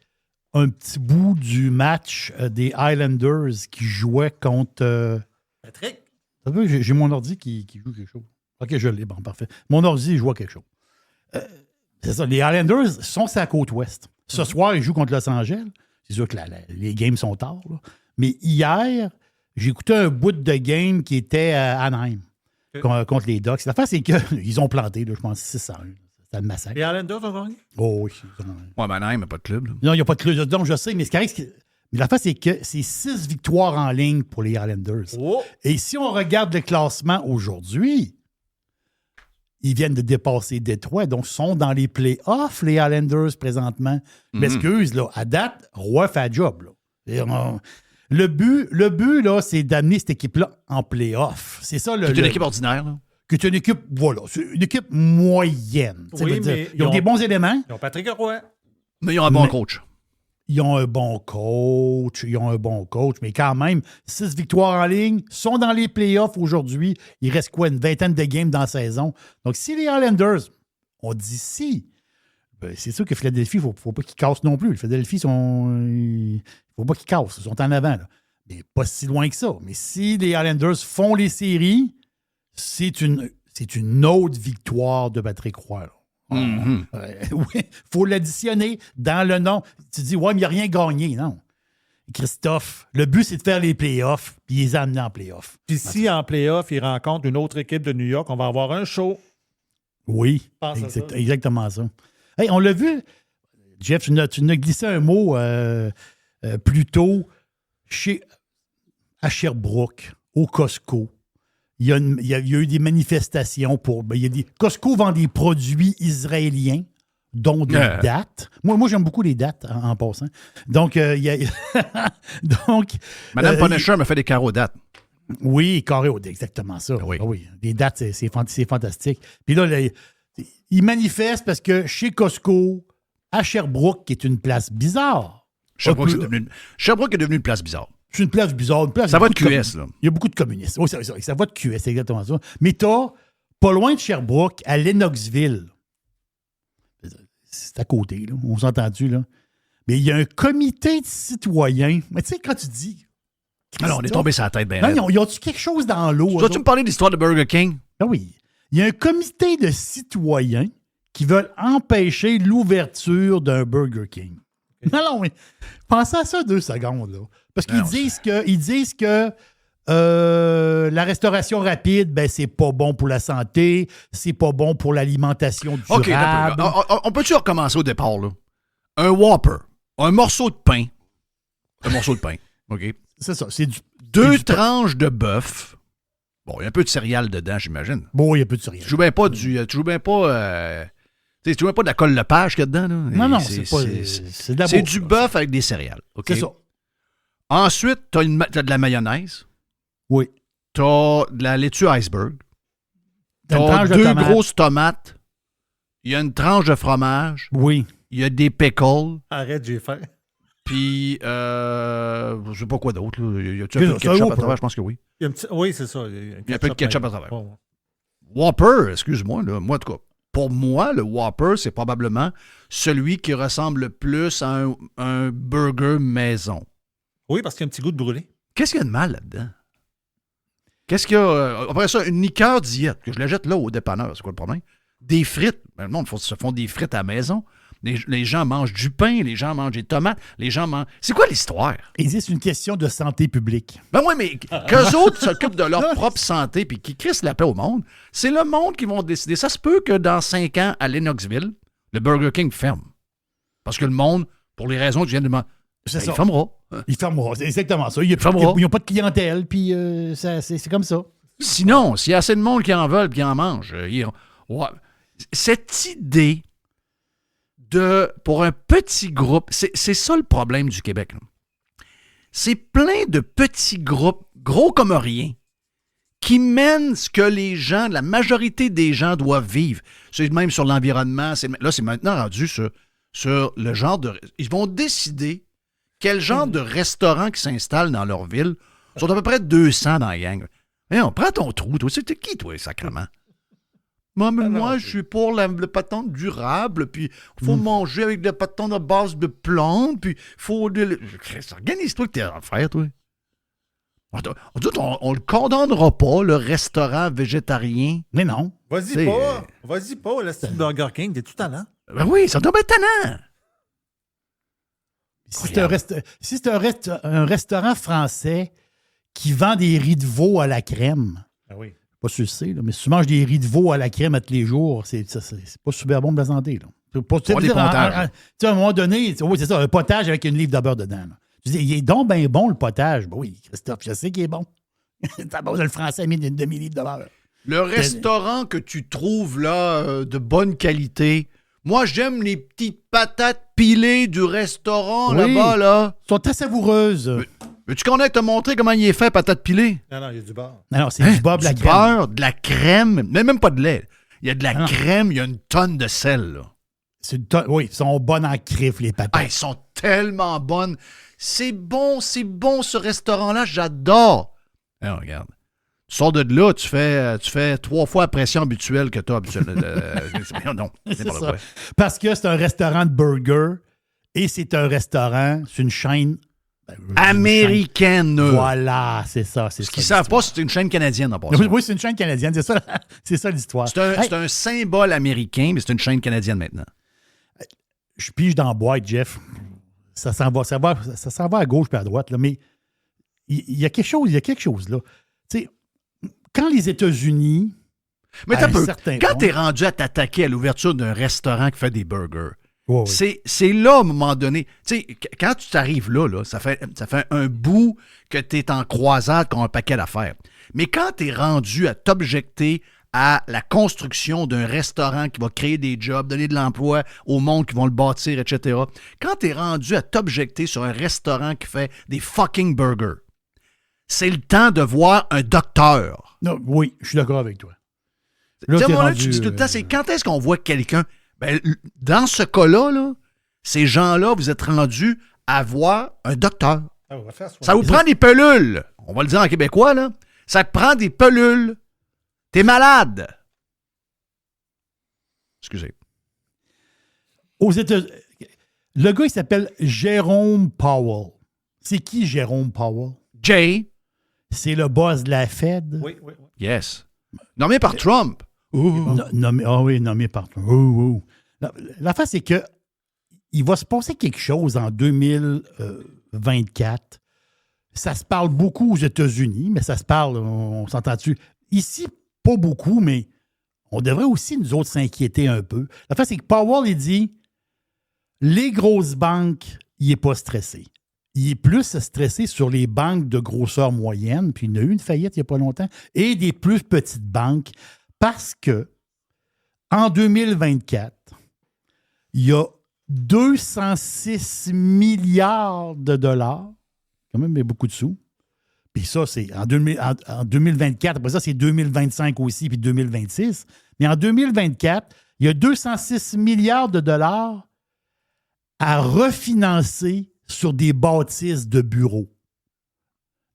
un petit bout du match des Islanders qui jouaient contre... Patrick? T'as vu, j'ai mon ordi qui joue quelque chose. OK, je l'ai. Bon, parfait. Mon ordi, il joue à quelque chose. C'est ça. Les Islanders sont sur la côte ouest. Ce soir, ils jouent contre Los Angeles. C'est sûr que les games sont tard. Là. Mais hier, j'ai écouté un bout de game qui était à Anaheim contre les Ducks. L'affaire, c'est qu'ils ont planté, là, je pense, 6-1. C'était le massacre. Les Islanders ont gagné? Oh oui. Ouais, ben non, il n'y a pas de club. Là. Non, il n'y a pas de club. Donc, je sais, mais c'est correct. Mais l'affaire, c'est que c'est 6 victoires en ligne pour les Islanders. Oh! Et si on regarde le classement aujourd'hui, ils viennent de dépasser Détroit, donc ils sont dans les playoffs, les Islanders, présentement. Je m'excuse, là, à date, Roy fait la job. Là. Le but, là, c'est d'amener cette équipe-là en playoffs. C'est ça, C'est une équipe ordinaire. Là. Que c'est une équipe, voilà, c'est une équipe moyenne. Tu sais, Oui, veut dire, mais ils ont des bons éléments. Ils ont Patrick Roy. Mais ils ont un bon coach. Ils ont un bon coach, mais quand même, 6 victoires en ligne, sont dans les playoffs aujourd'hui. Il reste quoi, une vingtaine de games dans la saison. Donc, si les Islanders, on dit si, ben, c'est sûr que Philadelphie, il ne faut pas qu'ils cassent non plus. Philadelphie, il ne faut pas qu'ils cassent, ils sont en avant. Là. Mais pas si loin que ça. Mais si les Islanders font les séries, c'est une autre victoire de Patrick Roy. Là. Oui, il faut l'additionner dans le nom. Tu dis, ouais, mais il n'y a rien gagné. Non. Christophe, le but, c'est de faire les playoffs, puis ils les amener en playoffs. Puis si en playoff, ils rencontrent une autre équipe de New York, on va avoir un show. Oui, Pense à ça. exactement ça. Hey, on l'a vu, Jeff, tu nous as glissé un mot plus tôt à Sherbrooke, au Costco. Il y a eu des manifestations pour... Costco vend des produits israéliens. dont des dates. Moi j'aime beaucoup les dates, en passant. Donc, il y a... Donc... Madame Punisher me fait des carreaux dates. Oui, carré, exactement ça. Oui. Oui. Les dates, c'est fantastique. Puis là, ils manifestent parce que chez Costco, à Sherbrooke, qui est une place bizarre. Sherbrooke est devenu une place bizarre. C'est une place bizarre. Ça va de QS, là. Il y a beaucoup de communistes. Oui, ça va de QS, c'est exactement ça. Mais t'as, pas loin de Sherbrooke, à Lennoxville. C'est à côté, là. On s'est entendu, là. Mais il y a un comité de citoyens. Mais tu sais, quand tu dis... Alors, on est tombé sur la tête, ben. Non, y a-tu quelque chose dans l'eau? Dois-tu me parler de l'histoire de Burger King? Ah oui. Il y a un comité de citoyens qui veulent empêcher l'ouverture d'un Burger King. Non, mais pensez à ça 2 secondes, là. Parce qu'ils disent que la restauration rapide, ben, c'est pas bon pour la santé, c'est pas bon pour l'alimentation durable. OK, on peut-tu recommencer au départ, là? Un Whopper, un morceau de pain. OK? C'est ça, c'est du... 2 tranches de bœuf. Bon, il y a un peu de céréales dedans, j'imagine. Bon, il y a peu de céréales. Tu joues bien pas tu joues bien pas de la colle Lepage qu'il y a dedans, là. Non, c'est pas... C'est de la c'est bouffe, du là. bœuf avec des céréales. OK? C'est ça. Ensuite, t'as de la mayonnaise. Oui. T'as de la laitue iceberg. T'as une T'as tranche de 2 tomate. grosses tomates. Il y a une tranche de fromage. Oui. Il y a des pickles. Arrête, j'ai faim. Puis, je sais pas quoi d'autre. Là. Y a-tu C'est un peu de ça, ketchup Whopper. à travers? Je pense que oui. Il y a un petit... Oui, c'est ça. Il y a un peu de ketchup à travers. Oh. Whopper, excuse-moi. Là, moi, en tout cas, pour moi, le Whopper, c'est probablement celui qui ressemble le plus à un burger maison. Oui, parce qu'il y a un petit goût de brûlé. Qu'est-ce qu'il y a de mal là-dedans? Qu'est-ce qu'il y a? Après ça, une liqueur diète, que je la jette là au dépanneur. C'est quoi le problème? Des frites. Ben, le monde se font des frites à la maison. Les gens mangent du pain, les gens mangent des tomates, les gens mangent... C'est quoi l'histoire? Et c'est une question de santé publique. Ben oui, mais qu'eux autres s'occupent de leur propre santé puis qui crissent la paix au monde, c'est le monde qui vont décider. Ça se peut que dans 5 ans, à Lennoxville, le Burger King ferme. Parce que le monde, pour les raisons que je viens de demander, C'est ça. il fermera. Il fermera, c'est exactement ça. Ils fermera. n'ont pas de clientèle, puis c'est comme ça. Sinon, s'il y a assez de monde qui en veulent et qui en mange, ouais. Cette idée pour un petit groupe, c'est ça le problème du Québec. Là. C'est plein de petits groupes, gros comme rien, qui mènent ce que les gens, la majorité des gens doivent vivre. C'est même sur l'environnement. Là, c'est maintenant rendu sur le genre de... Ils vont décider quel genre de restaurant qui s'installe dans leur ville. Ils sont à peu près 200 dans la gang. On prend ton trou, toi. C'était qui, toi, sacrément? Moi, je suis pour le pâton durable, puis il faut manger avec des pâtons à base de plantes, puis il faut... Organise-toi que t'es à faire, toi. On le condamnera pas, le restaurant végétarien. Mais non. Vas-y pas, le style Burger King, t'es tout talent. Ben oui, ça doit être tannant. Si c'est un restaurant français qui vend des riz de veau à la crème, Ah oui. pas sûr que c'est, là, mais si tu manges des riz de veau à la crème à tous les jours, c'est pas super bon pour la santé. Là. Pour des potages. À un moment donné, oui, c'est ça, un potage avec une livre de beurre dedans. Là. Tu dis, il est donc bien bon, le potage. Ben oui, Christophe, je sais qu'il est bon. T'as besoin, le français a mis une demi-livre de beurre. Le restaurant que tu trouves là, de bonne qualité, moi, j'aime les petites patates pilées du restaurant là-bas, là. Elles sont très savoureuses. Veux-tu qu'on aille te montrer comment il est fait, patate pilée? Non, il y a du beurre. Non, c'est du beurre, de la Du crème. beurre, de la crème, mais même pas de lait. Il y a de la crème, il y a une tonne de sel, là. Oui, ils sont bonnes en crif, les patates. Ah, ils sont tellement bonnes. C'est bon, ce restaurant-là, j'adore. Alors, regarde. Tu sors de là, tu fais 3 fois la pression habituelle que tu as habituellement. Non, C'est pas ça. vrai. Parce que c'est un restaurant de burgers et c'est un restaurant, c'est une chaîne Américaine. Voilà, c'est ça. Ce qu'ils ne savent pas, c'est une chaîne canadienne en passant. Oui, c'est une chaîne canadienne, c'est ça l'histoire. C'est un symbole américain, mais c'est une chaîne canadienne maintenant. Je pige dans la boîte, Jeff. Ça s'en va à gauche et à droite, là, mais il y a quelque chose là. Tu sais, quand les États-Unis. Mais t'as peu. Quand tu t'es rendu à t'attaquer à l'ouverture d'un restaurant qui fait des burgers, oui. c'est là, à un moment donné. Tu sais, quand tu t'arrives là, ça fait un bout que t'es en croisade contre un paquet d'affaires. Mais quand t'es rendu à t'objecter à la construction d'un restaurant qui va créer des jobs, donner de l'emploi au monde qui vont le bâtir, etc. Quand tu es rendu à t'objecter sur un restaurant qui fait des fucking burgers, c'est le temps de voir un docteur. Non, oui, je suis d'accord avec toi. Tu sais, t'es moi, là, rendu, tu dis tout le temps, c'est quand est-ce qu'on voit quelqu'un? Ben, dans ce cas-là, là, ces gens-là, vous êtes rendus à voir un docteur. Ça vous prend des pelules. On va le dire en québécois, là. Ça te prend des pelules. T'es malade. Excusez. Aux États-Unis, le gars, il s'appelle Jérôme Powell. C'est qui Jérôme Powell? Jay. C'est le boss de la Fed. Oui. Yes. Nommé par Trump. Nommé par Trump. L'affaire, c'est que il va se passer quelque chose en 2024. Ça se parle beaucoup aux États-Unis, mais ça se parle, on s'entend-tu? Ici, pas beaucoup, mais on devrait aussi, nous autres, s'inquiéter un peu. L'affaire, c'est que Powell, il dit, les grosses banques, il n'est pas stressé. Il est plus stressé sur les banques de grosseur moyenne, puis il y en a eu une faillite il n'y a pas longtemps, et des plus petites banques, parce que en 2024, il y a 206 milliards de dollars, quand même, mais beaucoup de sous. Puis ça, c'est en 2024. Après ça, c'est 2025 aussi, puis 2026. Mais en 2024, il y a 206 milliards de dollars à refinancer sur des bâtisses de bureaux.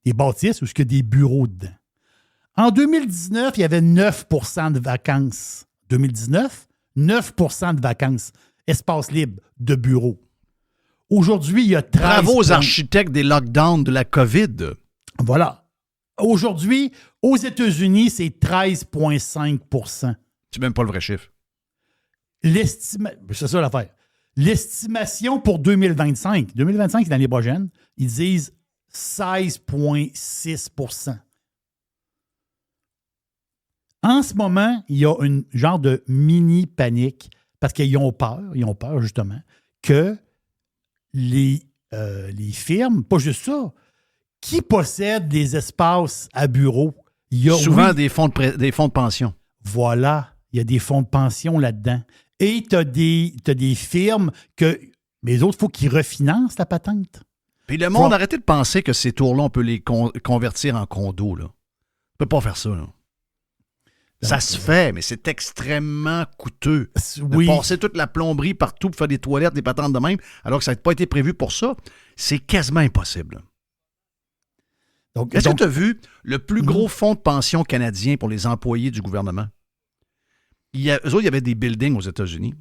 Des bâtisses où il y a des bureaux dedans. En 2019, il y avait 9 % de vacances. 2019, 9 % de vacances. Espace libre de bureaux. Aujourd'hui, il y a 13 Bravo aux architectes des lockdowns de la COVID. Voilà. Aujourd'hui, aux États-Unis, c'est 13,5 %. C'est même pas le vrai chiffre. C'est ça l'affaire. L'estimation pour 2025, c'est l'année prochaine, ils disent 16,6 %. En ce moment, il y a une genre de mini-panique parce qu'ils ont peur justement, que les firmes, pas juste ça, qui possèdent des espaces à bureau? Il y a souvent des fonds de pension. Voilà, il y a des fonds de pension là-dedans. Et tu as des firmes que. Mais les autres, il faut qu'ils refinancent la patente. Puis le monde, arrêtez de penser que ces tours-là, on peut les convertir en condos. Là. On peut pas faire ça. Là. Ça se fait, mais c'est extrêmement coûteux. Oui. De passer toute la plomberie partout pour faire des toilettes, des patentes de même, alors que ça n'a pas été prévu pour ça, c'est quasiment impossible. Est-ce que tu as vu le plus gros fonds de pension canadien pour les employés du gouvernement? Eux autres, il y avait des buildings aux États-Unis.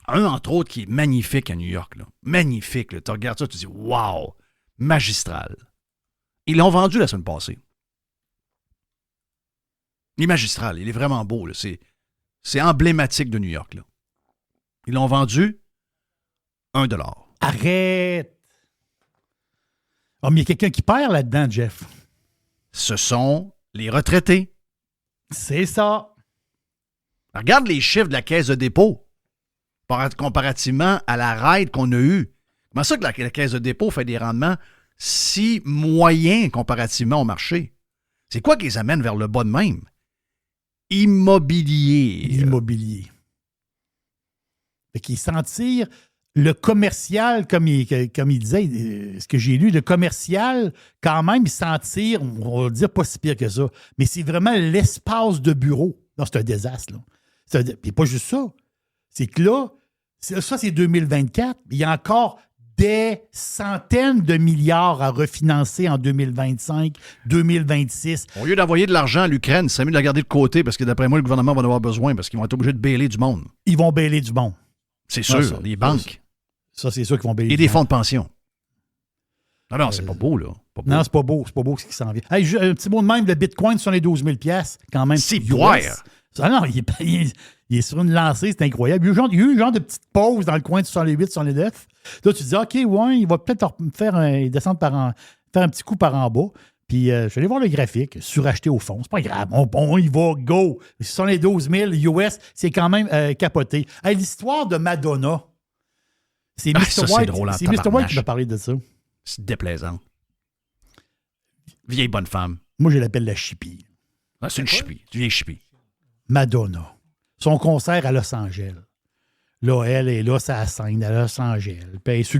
Un, entre autres, qui est magnifique à New York. Là. Magnifique. Là. Tu regardes ça, tu te dis « Wow! Magistral! » Ils l'ont vendu la semaine passée. Il est magistral. Il est vraiment beau. Là. C'est emblématique de New York. Là. Ils l'ont vendu 1 $. Arrête! Oh, mais il y a quelqu'un qui perd là-dedans, Jeff. Ce sont les retraités. C'est ça. Regarde les chiffres de la Caisse de dépôt comparativement à la ride qu'on a eue. Comment ça que la Caisse de dépôt fait des rendements si moyens comparativement au marché? C'est quoi qui les amène vers le bas de même? Immobilier. Fait qu'ils s'en tirent. Le commercial, comme il disait, ce que j'ai lu, le commercial, quand même, il s'en tire, on va dire pas si pire que ça, mais c'est vraiment l'espace de bureau. Non, c'est un désastre. Là. Puis pas juste ça. C'est que là, ça, c'est 2024. Il y a encore des centaines de milliards à refinancer en 2025, 2026. Au lieu d'envoyer de l'argent à l'Ukraine, c'est mieux de la garder de côté parce que d'après moi, le gouvernement va en avoir besoin parce qu'ils vont être obligés de bailer du monde. Ils vont bailer du monde. C'est sûr, les banques. Ça, c'est sûr qu'ils vont bailer. Et des fonds de pension. Non, c'est pas beau, là. Pas beau. Non, c'est pas beau. C'est pas beau ce qui s'en vient. Hey, un petit mot de même, le Bitcoin sur les 12 000 $, quand même. C'est boire. Ah non, il est sur une lancée, c'est incroyable. Il y a eu un genre de petite pause dans le coin de 68, 69. Là, tu te dis, OK, ouais, il va peut-être descendre faire un petit coup par en bas. Puis, je suis allé voir le graphique, suracheté au fond. C'est pas grave. On y va, go. Sur les 12 000 US, c'est quand même capoté. Hey, l'histoire de Madonna. C'est Mr. White. C'est Mr. White qui m'a parlé de ça. C'est déplaisant. Vieille bonne femme. Moi, je l'appelle la chippie. Ah, c'est une chippie. Du vieille chippie. Madonna. Son concert à Los Angeles. Là, elle est là, ça scène à Los Angeles. Puis elle est sur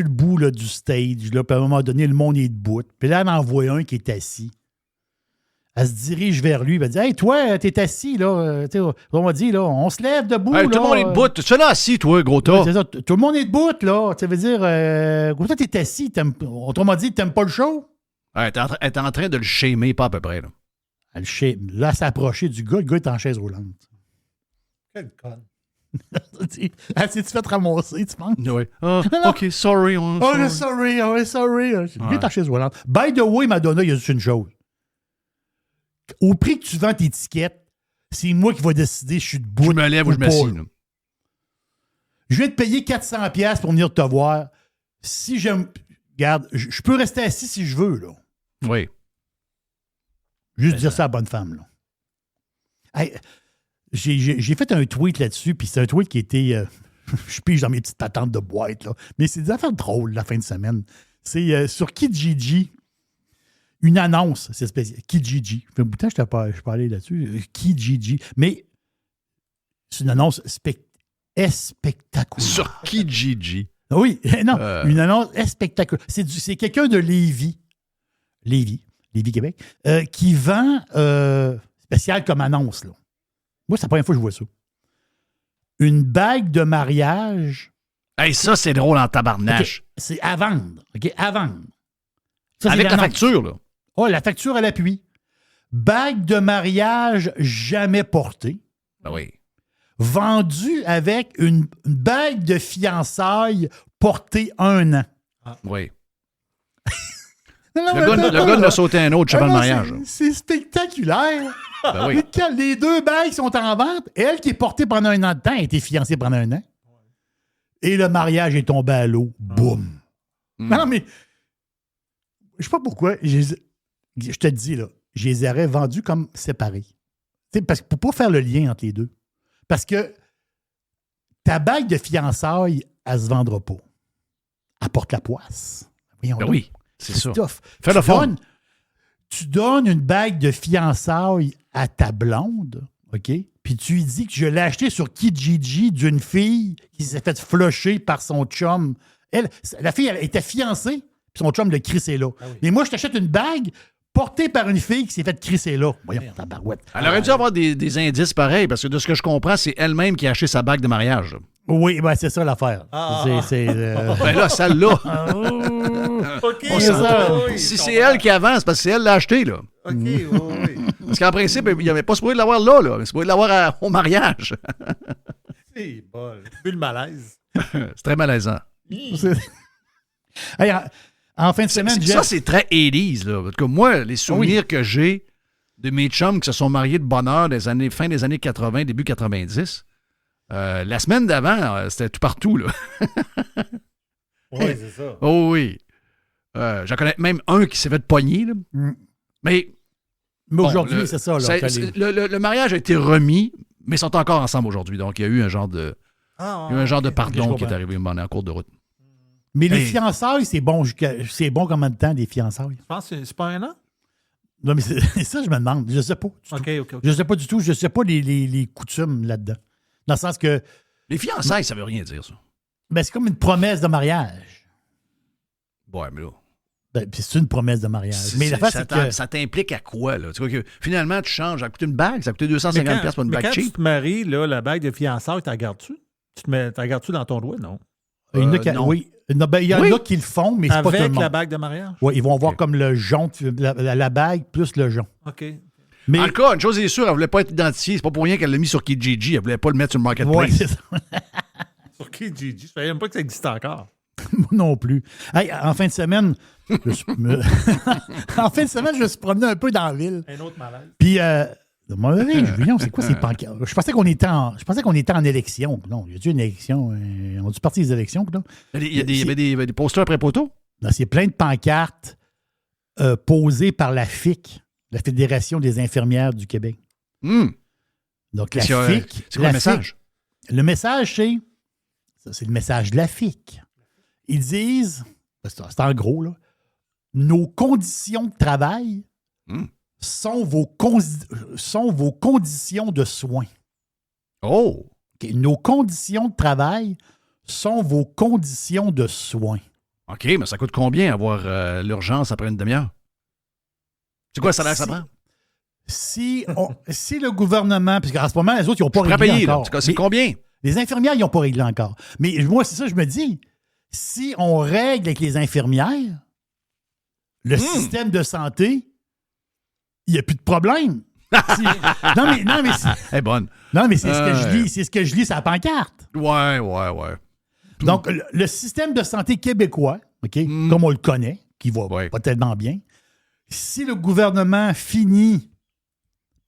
le bout, là, du stage. Là, puis à un moment donné, le monde est debout. Puis là, elle en voit un qui est assis. Elle se dirige vers lui. Elle dit « Hey, toi, t'es assis, là. On m'a dit, là, on se lève debout. Hey, là. tout le monde est debout. Tu es là assis, toi, gros tas. Ouais, c'est ça. Tout le monde est debout, là. Ça veut dire, gros, toi, t'es assis. Autrement dit, t'aimes pas le show? Ouais, elle est en train de le shamer, pas à peu près. Là, Elle là, elle s'est approchée du gars. Le gars est en chaise roulante. Quel con. Elle s'est-tu fait ramasser, tu penses? oui. OK, sorry. Sorry. Le gars est en chaise roulante. By the way, Madonna, il y a juste une chose. Au prix que tu vends tes tickets, c'est moi qui vais décider si je suis debout. Je me lève ou je m'assieds. Je viens de payer 400$ pour venir te voir. Si j'aime... Regarde, je peux rester assis si je veux, là. Oui. Juste dire ça à la bonne femme, là. Hey, j'ai fait un tweet là-dessus, puis c'est un tweet qui était... je pige dans mes petites patentes de boîte, là. Mais c'est des affaires drôles, la fin de semaine. C'est sur Kijiji. Une annonce, c'est spécial. Kijiji. Ça fait un bout de temps que je parlais là-dessus. Kijiji. Mais c'est une annonce spectaculaire. Sur Kijiji. Oui, non, une annonce spectaculaire. C'est quelqu'un de Lévis, Québec, qui vend spécial comme annonce. Là. Moi, c'est la première fois que je vois ça. Une bague de mariage. Hey, ça, c'est drôle en tabarnache. Okay, c'est à vendre. OK, à vendre. Ça, avec la facture, là. Oh, la facture à l'appui. Bague de mariage jamais portée. Ben oui. Vendue avec une bague de fiançailles portée 1 an. Ah. Oui. Le gars l'a sauté un autre cheval de mariage. C'est spectaculaire. Ben oui. Quand les deux bagues sont en vente, elle qui est portée pendant 1 an de temps, a été fiancée pendant 1 an. Et le mariage est tombé à l'eau. Boum. Non, mais je sais pas pourquoi. Je te dis, là, je les aurais vendus comme séparés. Parce que pour pas faire le lien entre les deux. Parce que ta bague de fiançailles, elle se vendra pas. Elle porte la poisse. Ben oui, c'est ça. Fais le fun. Tu donnes une bague de fiançailles à ta blonde, OK? Puis tu lui dis que je l'ai acheté sur Kijiji d'une fille qui s'est fait flusher par son chum. La fille, elle était fiancée, puis son chum l'a crissé là. Ah oui. Mais moi, je t'achète une bague portée par une fille qui s'est fait crisser là. Voyons, ta barouette. Elle aurait dû avoir des indices pareils, parce que de ce que je comprends, c'est elle-même qui a acheté sa bague de mariage. Oui, ben c'est ça l'affaire. Ben là, celle-là. OK. Si c'est elle qui avance, parce que c'est elle qui l'a acheté, là. OK, oui. Parce qu'en principe, il n'avait pas supposé l'avoir là, mais supposé l'avoir au mariage. C'est bon. Vu le malaise. C'est très malaisant. Hey, en fin de semaine, ça, c'est très 80s, là. Parce que moi, les souvenirs que j'ai de mes chums qui se sont mariés de bonne heure fin des années 80, début 90, la semaine d'avant, c'était tout partout, là. Oui, c'est ça. Oh oui. J'en connais même un qui s'est fait pogner, là. Mais aujourd'hui, c'est ça. Là, le mariage a été remis, mais ils sont encore ensemble aujourd'hui. Donc, il y a eu un genre de, pardon qui est arrivé en cours de route. Mais les fiançailles, c'est bon combien de temps, des fiançailles? Je pense que c'est pas 1 an? Non, mais c'est ça, je me demande. Je ne sais pas. OK. Je ne sais pas du tout. Je ne sais pas les coutumes là-dedans. Dans le sens que... Les fiançailles, ça veut rien dire, ça. Ben, c'est comme une promesse de mariage. Ouais, mais là... Ben, puis c'est une promesse de mariage. Mais ça t'implique à quoi, là? Tu vois que finalement, tu changes. Ça a coûté une bague, ça a coûté 250$ pour une bague cheap. Quand tu te maries, là, la bague de fiançailles, t'en gardes-tu? Tu la gardes-tu dans ton doigt, non? Non. Oui. Il y en a qui le font, mais c'est pas tout le monde. Avec la bague de mariage? Oui, ils vont avoir comme le jonc, la bague plus le jonc. OK. Mais, en tout cas, une chose est sûre, elle ne voulait pas être identifiée. C'est pas pour rien qu'elle l'a mis sur Kijiji. Elle ne voulait pas le mettre sur le Marketplace. Oui, c'est ça. Sur Kijiji? Je ne savais même pas que ça existe encore. Moi non plus. Hey, en fin de semaine, je me suis promené un peu dans la ville. Un autre malaise. Puis, c'est quoi ces pancartes? Je pensais qu'on était en élection. Non, il y a une élection. On a dû partir des élections. Là. Il y avait des posters après poteau? Non, c'est plein de pancartes posées par la FIC, la Fédération des infirmières du Québec. Donc, la FIC... C'est quoi le message? Le message, c'est le message de la FIC. Ils disent, c'est en gros, là, nos conditions de travail sont vos conditions de soins. Oh! OK, nos conditions de travail sont vos conditions de soins. OK, mais ça coûte combien avoir l'urgence après une demi-heure? C'est quoi le salaire que ça prend? Si le gouvernement, parce qu'en ce moment, les autres, ils n'ont pas Je réglé payer, là. encore. C'est combien? Les infirmières, ils n'ont pas réglé encore. Mais moi, c'est ça, je me dis, si on règle avec les infirmières, le système de santé, il n'y a plus de problème. Non, mais Elle est bonne. non, mais c'est ce que je lis. C'est ce que je lis sur la pancarte. Ouais. Donc, le système de santé québécois, OK, comme on le connaît, qui va pas tellement bien, si le gouvernement finit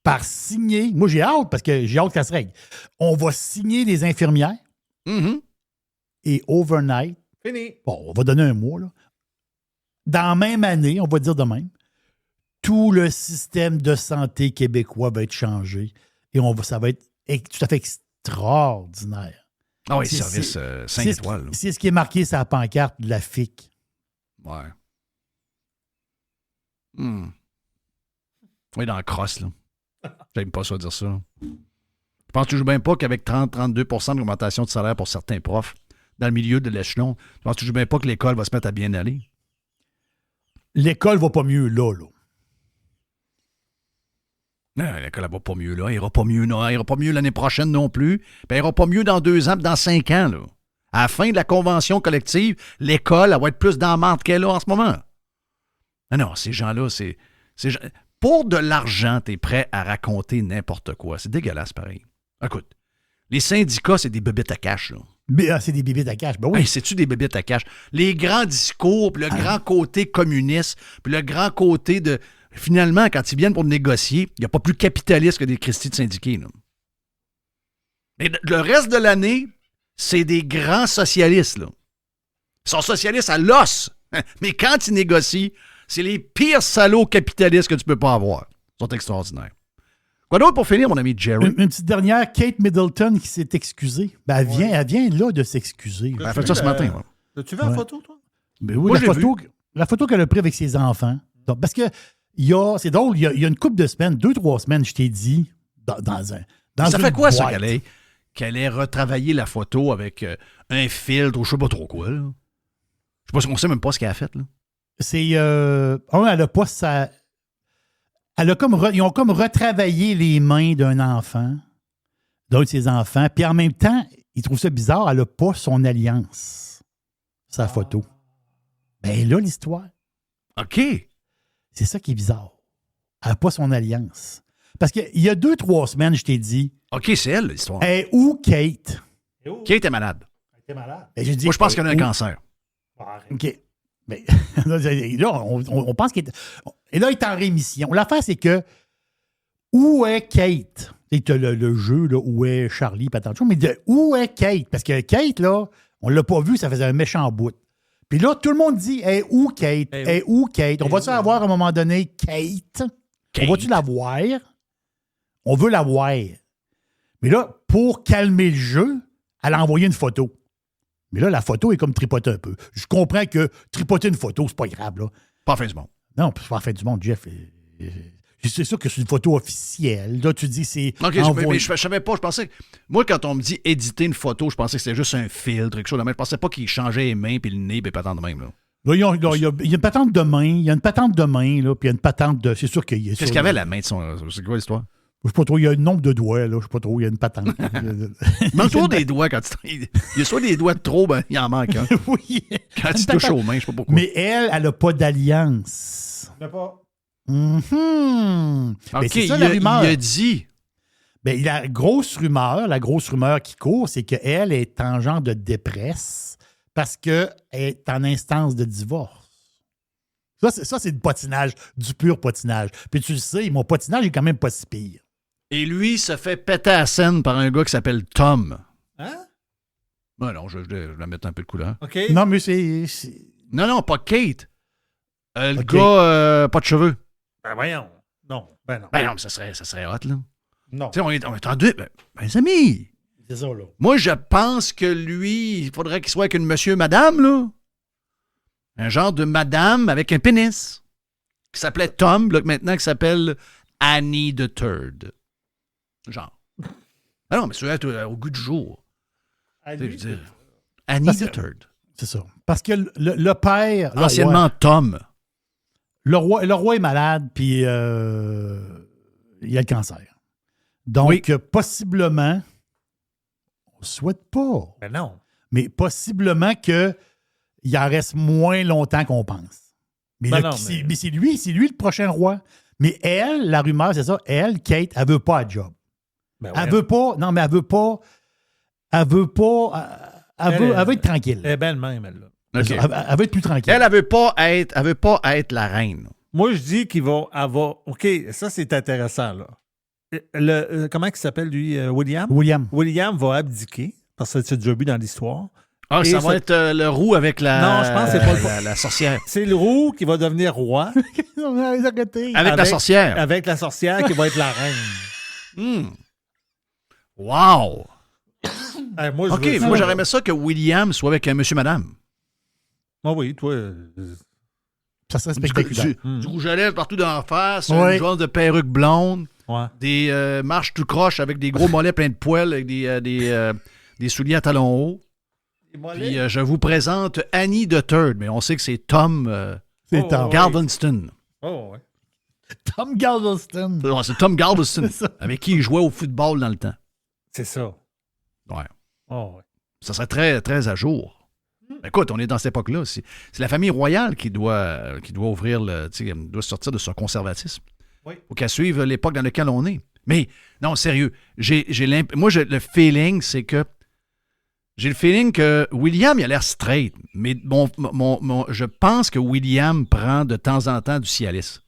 par signer, moi j'ai hâte parce que j'ai hâte que ça se règle, on va signer les infirmières et overnight, Fini. bon, on va donner un mois, là, dans la même année, on va dire de même, tout le système de santé québécois va être changé et ça va être tout à fait extraordinaire. Ah oui, C'est- service c'est- 5 c'est- étoiles. C'est ce qui est marqué sur la pancarte de la FIC. Ouais. Oui, dans la crosse, là. J'aime pas ça dire ça. Je pense toujours bien pas qu'avec 30-32 d'augmentation de salaire pour certains profs dans le milieu de l'échelon, je pense toujours bien pas que l'école va se mettre à bien aller. L'école va pas mieux là. Non, l'école elle va pas mieux là. Elle ira pas mieux, non. Elle ira pas mieux l'année prochaine non plus. Puis elle ira pas mieux dans 2 ans, puis dans 5 ans, là. À la fin de la convention collective, l'école, elle va être plus dans la marde qu'elle est là en ce moment. Ah non, ces gens-là, pour de l'argent, t'es prêt à raconter n'importe quoi. C'est dégueulasse, pareil. Écoute, les syndicats, c'est des bébites à cash, là. C'est des bébites à cash. Ben oui. Hey, c'est-tu des bébites à cash? Les grands discours, puis le grand côté communiste, puis le grand côté de... Finalement, quand ils viennent pour négocier, il n'y a pas plus capitaliste que des Christy de syndiqués, là. Mais le reste de l'année, c'est des grands socialistes, là. Ils sont socialistes à l'os. Mais quand ils négocient, c'est les pires salauds capitalistes que tu peux pas avoir. Ils sont extraordinaires. Quoi d'autre pour finir, mon ami Jerry? Une petite dernière, Kate Middleton qui s'est excusée. Ben, elle vient là de s'excuser. Elle a fait ça ce matin. Ouais. As-tu vu la photo, toi? Ben oui, Moi, je l'ai la photo qu'elle a prise avec ses enfants. Donc, parce que c'est drôle, il y a une couple de semaines, 2-3 semaines, je t'ai dit, dans Ça une fait quoi, ça, boîte. qu'elle ait retravaillé la photo avec un filtre ou je sais pas trop quoi, là? Je sais pas, on sait même pas ce qu'elle a fait, là. C'est... elle a pas sa... Ils ont comme retravaillé les mains d'un enfant, d'un de ses enfants, puis en même temps, ils trouvent ça bizarre, elle n'a pas son alliance, sa photo. Ben là, l'histoire, OK. c'est ça qui est bizarre. Elle n'a pas son alliance. Parce qu'il y a 2-3 semaines, je t'ai dit, OK, c'est elle, l'histoire. elle est où Kate? Kate est malade. T'es malade. Ben, j'ai dit, Moi, je pense qu'elle a un où? cancer. OK. Mais là, on pense qu'il est... Et là, il est en rémission. L'affaire, c'est que où est Kate? Tu as le jeu, là, où est Charlie, pas tant de choses, mais où est Kate? Parce que Kate, là, on l'a pas vu, ça faisait un méchant bout. Puis là, tout le monde dit, où Kate? Où Kate? On va-tu avoir à un moment donné Kate? On va-tu la voir? On veut la voir. Mais là, pour calmer le jeu, elle a envoyé une photo. Mais là, la photo est comme tripotée un peu. Je comprends que tripoter une photo, c'est pas grave, là. Pas la fin du monde. Non, c'est pas la fin du monde, Jeff. C'est sûr que c'est une photo officielle. Là, tu dis c'est. OK, mais je savais pas. Je pensais. Moi, quand on me dit éditer une photo, je pensais que c'était juste un filtre, quelque chose de même. Je pensais pas qu'il changeait les mains puis le nez puis pas tant de même. Là. Là, il y a une patente de main. Il y a une patente de main, là, puis il y a une patente de. C'est sûr qu'il y a. Qu'est-ce qu'il y avait la main de son. C'est quoi l'histoire? Je sais pas trop. Il y a un nombre de doigts, là. Je sais pas trop. Il y a une patente. Il manque toujours des doigts quand tu. Il y a soit des doigts de trop, ben il en manque un. Oui. Quand tu touches aux mains, je sais pas pourquoi. Mais elle n'a pas d'alliance. Mais pas. Mais OK, c'est ça la rumeur. il a dit. Ben, la grosse rumeur qui court, c'est qu'elle est en genre de dépresse parce qu'elle est en instance de divorce. Ça, c'est du patinage, du pur patinage. Puis tu le sais, mon patinage est quand même pas si pire. Et lui se fait péter à la scène par un gars qui s'appelle Tom. Hein? Ben non, je vais la mettre un peu de couleur. OK. Non, mais c'est... Non, pas Kate. Le OK. gars, pas de cheveux. Ben voyons. Non. Ben non. Ben non, mais ça serait hot, là. Non. Tu sais, on est en deux. Ben, les amis, C'est ça, là. moi, je pense que lui, il faudrait qu'il soit avec une monsieur-madame, là. Un genre de madame avec un pénis. qui s'appelait Tom, là, maintenant qui s'appelle Annie the Third. Genre. Ah non, mais c'est au goût du jour. Je veux dire, Annie Parce the que- Third. C'est ça. Parce que le père... le Anciennement roi- Tom. Le roi est malade, puis il a le cancer. Donc, Oui. possiblement, on ne souhaite pas, Ben non. mais possiblement qu'il en reste moins longtemps qu'on pense. Mais, Ben là, non, c'est, mais- mais c'est lui le prochain roi. Mais elle, la rumeur, c'est ça, elle, Kate, elle veut pas un job. Ben Elle ouais. veut pas, non, mais elle veut pas, elle veut être tranquille. Elle est belle même, elle. Là. OK. Elle veut être plus tranquille. Elle veut pas être la reine. Moi, je dis qu'il va avoir... OK, ça, c'est intéressant, là. Comment il s'appelle, lui? William? William. William va abdiquer, parce que c'est déjà vu dans l'histoire. Ah, Et ça va ça- être le roux avec la... Non, je pense que c'est pas le- la sorcière. C'est le roux qui va devenir roi Avec la sorcière. avec la sorcière qui va être la reine. Hmm. Wow! Moi, je OK, veux ça. moi, j'aurais aimé ça que William soit avec monsieur, madame. Ah oui, toi... Ça serait Du, spectaculaire. du rouge à lèvres partout dans la face, Oui. une genre de perruque blonde, ouais. des marches tout croche avec des gros mollets pleins de poils, avec des souliers à talons hauts. Puis je vous présente Annie the Third, mais on sait que c'est Tom C'est Oh, Tom. Galveston. Oh, ouais. Tom Galveston. Ouais, c'est Tom Galveston, C'est ça. avec qui il jouait au football dans le temps. C'est ça. Ouais. Oh, ouais. Ça serait très, très à jour. Écoute, on est dans cette époque-là. C'est la famille royale qui doit ouvrir doit sortir de son conservatisme. Oui. Faut qu'elle suive l'époque dans laquelle on est. Mais, non, sérieux, le feeling, c'est que j'ai le feeling que William, il a l'air straight, mais je pense que William prend de temps en temps du Cialis.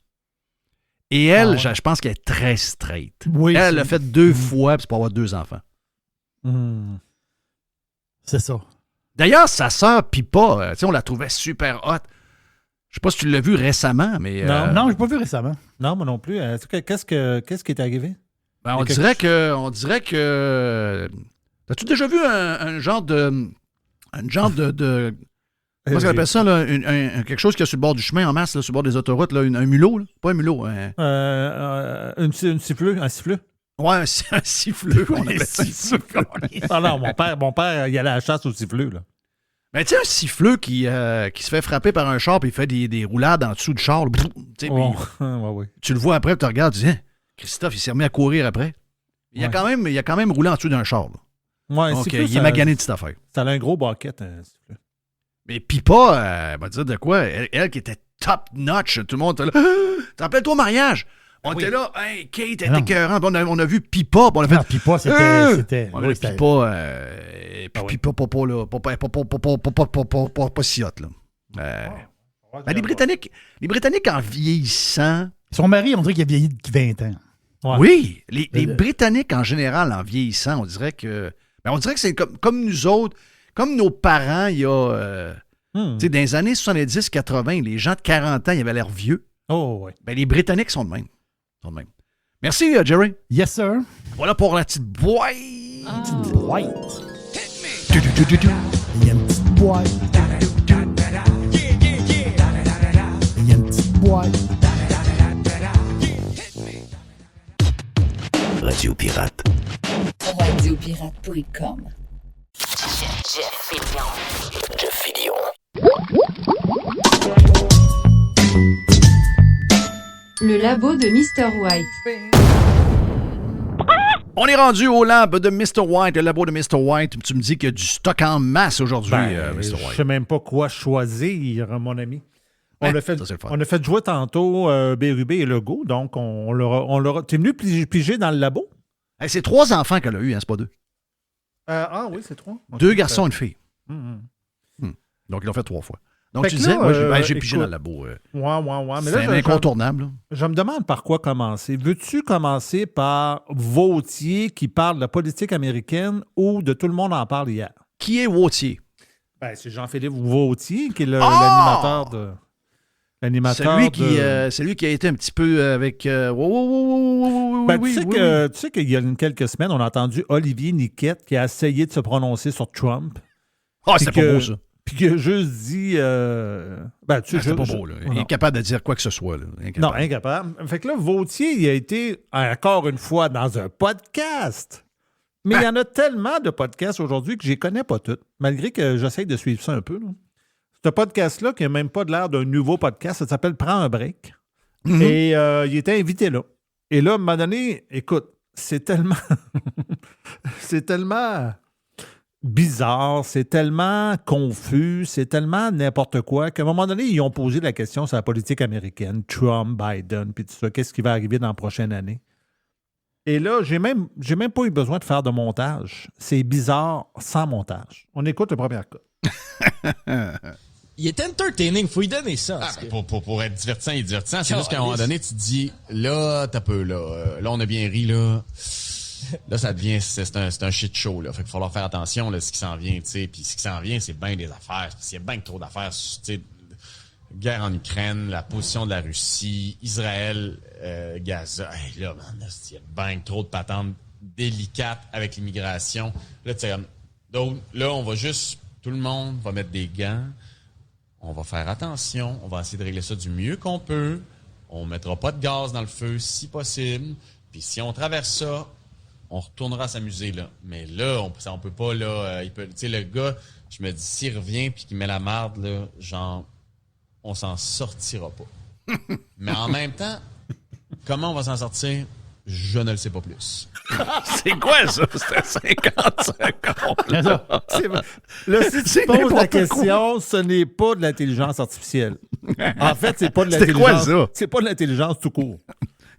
Et elle, Ah ouais. je pense qu'elle est très straight. Oui, Elle c'est- l'a fait 2 fois puis c'est pour avoir 2 enfants. Hmm. C'est ça. D'ailleurs, sa sœur Pipa, on la trouvait super hot. Je sais pas si tu l'as vu récemment, mais... Non. Non, je n'ai pas vu récemment. Non, moi non plus. Qu'est-ce qui est arrivé? ben, on quelque dirait que... As-tu déjà vu un genre de... Comment ça appelle ça, là? Quelque chose qui est sur le bord du chemin en masse, là, sur le bord des autoroutes, là, un mulot, là? Pas un mulot. Une siffleuse, un siffleux? Ouais, un siffleux. On appelle ça un siffleux. Ah non, mon père, il allait à la chasse au siffleux, là. Ben, tu sais, un siffleux qui se fait frapper par un char puis il fait des roulades en dessous du char. Là, tu sais, Oh. puis Ouais, ouais. tu le vois après, tu regardes, tu dis, hein, Christophe, il s'est remis à courir après. Il a quand même roulé en dessous d'un char. Là. Ouais, un Donc, siffleux, il est magané de cette affaire. ça a un gros bucket, un siffleux. Mais Pipa, elle va dire de quoi? Elle qui était top notch, tout le monde était là. Ah! Te rappelles-toi au mariage? On était là, hey, Kate était Non. écœurante. On a vu Pipa, puis on a fait. Non, puis pas, c'était. On a vu oui, c'était- Pipa, puis oui. Pipa, pas si hot, là. Ben, les Britanniques en vieillissant. Son mari, on dirait qu'il a vieilli de 20 ans. Ouais. Oui, les Britanniques en général, en vieillissant, on dirait que c'est comme nous autres, comme nos parents, il y a. Tu sais, dans les années 70-80, les gens de 40 ans, ils avaient l'air vieux. Oh, ouais. Ben, les Britanniques sont de même. Merci, Jerry. Yes, sir. Voilà pour la petite boîte. Petite boîte. Il y a une petite boîte. Il y a une petite boîte. Radio Pirate. Radiopirate.com. Jeff Fillion. Le labo de Mr. White. On est rendu au lab de Mr. White, le labo de Mr. White. Tu me dis qu'il y a du stock en masse aujourd'hui, Mr. Je White. sais même pas quoi choisir, mon ami. Ouais, On a fait, ça, c'est le fun. on a fait jouer tantôt Bérubé et Legault, donc on leur a... T'es venu piger dans le labo? Hey, c'est 3 enfants qu'elle a eu, hein, c'est pas 2. Oui, c'est 3. 2 garçons et une fille. Mm-hmm. Donc, ils l'ont fait 3 fois. Donc, Fait tu que disais, là, moi, j'ai pigé écoute, dans le labo. Ouais. Mais C'est là, un incontournable. Là. je me demande par quoi commencer. Veux-tu commencer par Vautier qui parle de la politique américaine ou de Tout le monde en parle hier? Qui est Wautier? Ben, c'est Jean-Philippe Vautier qui est Ah! l'animateur de... C'est lui qui a été un petit peu avec... Ben, oui, tu sais qu'il y a quelques semaines, on a entendu Olivier Niquette qui a essayé de se prononcer sur Trump. Ah, Puis c'est pas beau, ça. puis qu'il a juste dit... C'est pas beau, là. Il est incapable de dire quoi que ce soit. Là. Non, incapable. Fait que là, Vautier, il a été, encore une fois, dans un podcast. Mais il y en a tellement de podcasts aujourd'hui que je les connais pas tous, malgré que j'essaye de suivre ça un peu. Là. Ce podcast-là, qui n'a même pas de l'air d'un nouveau podcast, ça s'appelle « Prends un break ». Et il était invité là. Et là, à un moment donné, écoute, c'est tellement... c'est tellement bizarre, c'est tellement confus, c'est tellement n'importe quoi qu'à un moment donné, ils ont posé la question sur la politique américaine, Trump, Biden, puis tout ça, qu'est-ce qui va arriver dans la prochaine année. Et là, j'ai même pas eu besoin de faire de montage. C'est bizarre sans montage. On écoute le premier cas. Il est entertaining, faut lui donner ça. Pour être divertissant, il est divertissant. C'est juste qu'à un moment donné, tu te dis, là, t'as peu, là. Là, on a bien ri, là. Là, ça devient, c'est un shit show, là. Fait qu'il va falloir faire attention, là, ce qui s'en vient, tu sais. Puis ce qui s'en vient, c'est bien des affaires. Parce qu'il y a bien trop d'affaires, tu sais. Guerre en Ukraine, la position de la Russie, Israël, Gaza. Hey, là, man, il y a bien trop de patentes délicates avec l'immigration. Là, tu sais, donc, là, on va juste, tout le monde va mettre des gants. On va faire attention. On va essayer de régler ça du mieux qu'on peut. On mettra pas de gaz dans le feu, si possible. Puis si on traverse ça, on retournera s'amuser, là. Mais là, on peut pas, là... tu sais, le gars, je me dis, s'il revient puis qu'il met la marde, là, genre... on s'en sortira pas. Mais en même temps, comment on va s'en sortir, je ne le sais pas plus. C'est quoi ça? C'était 50 secondes. Là, si tu poses la question, ce n'est pas de l'intelligence artificielle. En fait, c'est pas de l'intelligence. C'était quoi ça? C'est pas de l'intelligence tout court.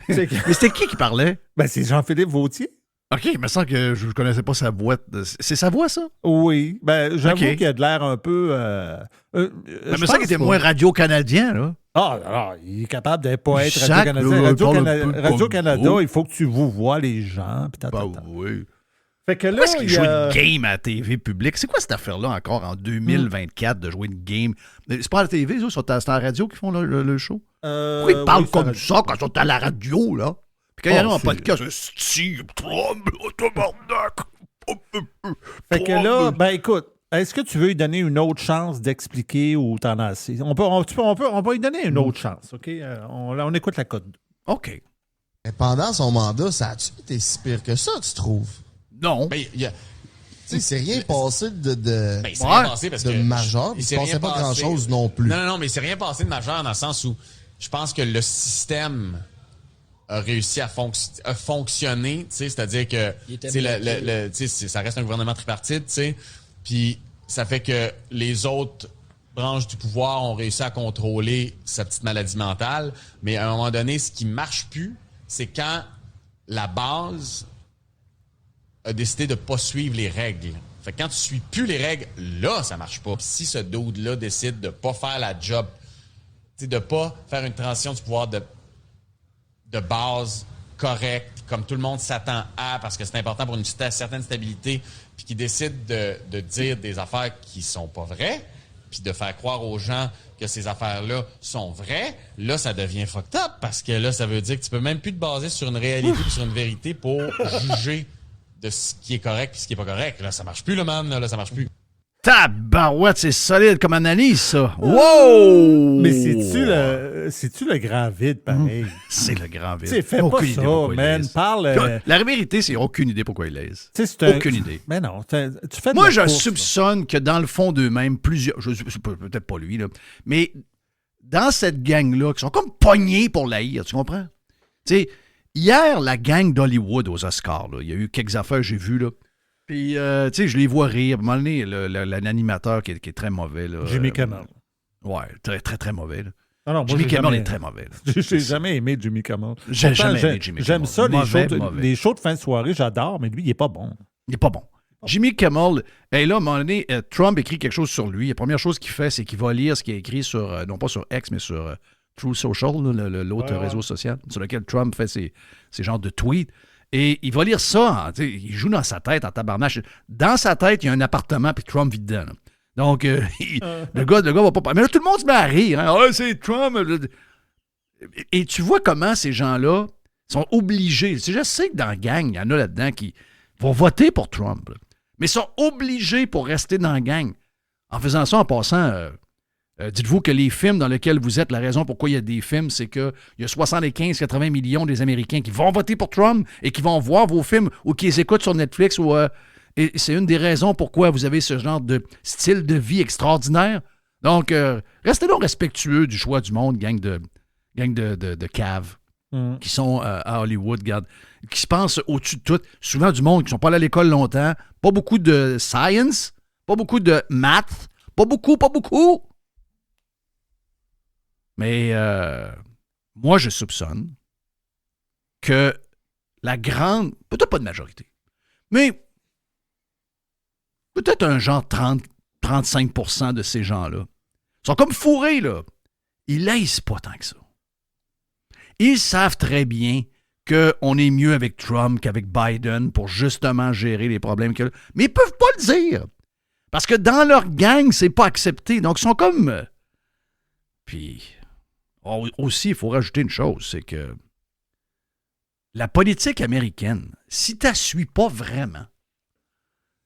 Mais c'était qui parlait? Ben, c'est Jean-Philippe Vautier. OK, il me semble que je ne connaissais pas sa voix. C'est sa voix, ça? Oui. Ben, j'avoue qu'il a de l'air un peu... il me semble qu'il était moins radio-canadien, là. Ah, il est capable de ne pas être radio-canadien. Radio-Canada, il faut que tu vous vois les gens. Oui. Fait que là, pourquoi est-ce qu'il joue une game à la TV publique? C'est quoi cette affaire-là encore en 2024 de jouer une game? C'est pas à la TV, c'est à la radio qui font le show? Pourquoi ils parlent comme ça quand ils sont à la radio, là? Puis quand il arrive en podcast, Steve Trump, fait que là, ben écoute, est-ce que tu veux lui donner une autre chance d'expliquer ou t'en as assez? On peut lui donner une autre chance, OK? On écoute la code. OK. Mais pendant son mandat, ça a-tu été si pire que ça, tu trouves? Non. Ben, tu sais, c'est rien passé de c'est rien passé parce que majeur, il ne passait pas grand-chose non plus. Non, mais c'est rien passé de majeur dans le sens où je pense que le système a réussi à fonctionner, tu sais, c'est-à-dire que ça reste un gouvernement tripartite, tu sais, puis ça fait que les autres branches du pouvoir ont réussi à contrôler sa petite maladie mentale, mais à un moment donné, ce qui marche plus, c'est quand la base a décidé de pas suivre les règles. Fait que quand tu suis plus les règles, là, ça marche pas. Puis si ce dude-là décide de pas faire la job, tu sais, de pas faire une transition du pouvoir de base correcte, comme tout le monde s'attend à, parce que c'est important pour une certaine stabilité, puis qui décide de dire des affaires qui sont pas vraies, puis de faire croire aux gens que ces affaires-là sont vraies, là, ça devient fucked up, parce que là, ça veut dire que tu peux même plus te baser sur une réalité ou sur une vérité pour juger de ce qui est correct et ce qui est pas correct. Là, ça marche plus, le man. Là, ça marche plus. Tabarouette, c'est solide comme analyse, ça. Wow! Mais c'est-tu le grand vide, pareil? C'est le grand vide. T'sais, fais pas ça, man. Parle... La vérité, c'est aucune idée pourquoi ils lèsent. Aucune idée. Mais non, tu fais de Moi, la je course, soupçonne que dans le fond d'eux-mêmes, plusieurs... Peut-être pas lui, là. Mais dans cette gang-là, qui sont comme pognés pour l'haïr, tu comprends? Tu sais, hier, la gang d'Hollywood aux Oscars, là, il y a eu quelques affaires, j'ai vu, là. Puis, tu sais, je les vois rire. À un moment donné, l'animateur qui est très mauvais. Là, Jimmy Kimmel. Ouais, très, très, très mauvais. Là. Ah non, Jimmy Kimmel est très mauvais. Je n'ai jamais aimé Jimmy Kimmel. J'ai jamais aimé Jimmy Kimmel. J'aime ça, mauvais, les shows de fin de soirée, j'adore, mais lui, il n'est pas bon. Il n'est pas bon. Jimmy Kimmel, et là, à un moment donné, Trump écrit quelque chose sur lui. La première chose qu'il fait, c'est qu'il va lire ce qui est écrit sur, non pas sur X, mais sur True Social, l'autre réseau social, sur lequel Trump fait ses genres de tweets. Et il va lire ça, il joue dans sa tête en tabarnache. Dans sa tête, il y a un appartement, puis Trump vit dedans. Là. Donc, le gars va pas... Mais là, tout le monde se met à rire. Hein? Oh, c'est Trump! Et tu vois comment ces gens-là sont obligés. Je sais que dans la gang, il y en a là-dedans qui vont voter pour Trump. Là. Mais sont obligés pour rester dans la gang. En faisant ça, en passant, dites-vous que les films dans lesquels vous êtes, la raison pourquoi il y a des films, c'est qu'il y a 75-80 millions des Américains qui vont voter pour Trump et qui vont voir vos films ou qui les écoutent sur Netflix. Et c'est une des raisons pourquoi vous avez ce genre de style de vie extraordinaire. Donc, restez donc respectueux du choix du monde, gang de caves qui sont à Hollywood, regarde, qui se pensent au-dessus de tout. Souvent du monde qui ne sont pas allés à l'école longtemps, pas beaucoup de science, pas beaucoup de maths, pas beaucoup. Mais moi, je soupçonne que la grande, peut-être pas de majorité, mais peut-être un genre 30-35% de ces gens-là sont comme fourrés, là. Ils laissent pas tant que ça. Ils savent très bien qu'on est mieux avec Trump qu'avec Biden pour justement gérer les problèmes qu'il y a. Mais ils peuvent pas le dire. Parce que dans leur gang, c'est pas accepté. Donc, ils sont comme... Puis, aussi, il faut rajouter une chose, c'est que la politique américaine, si tu la suis pas vraiment,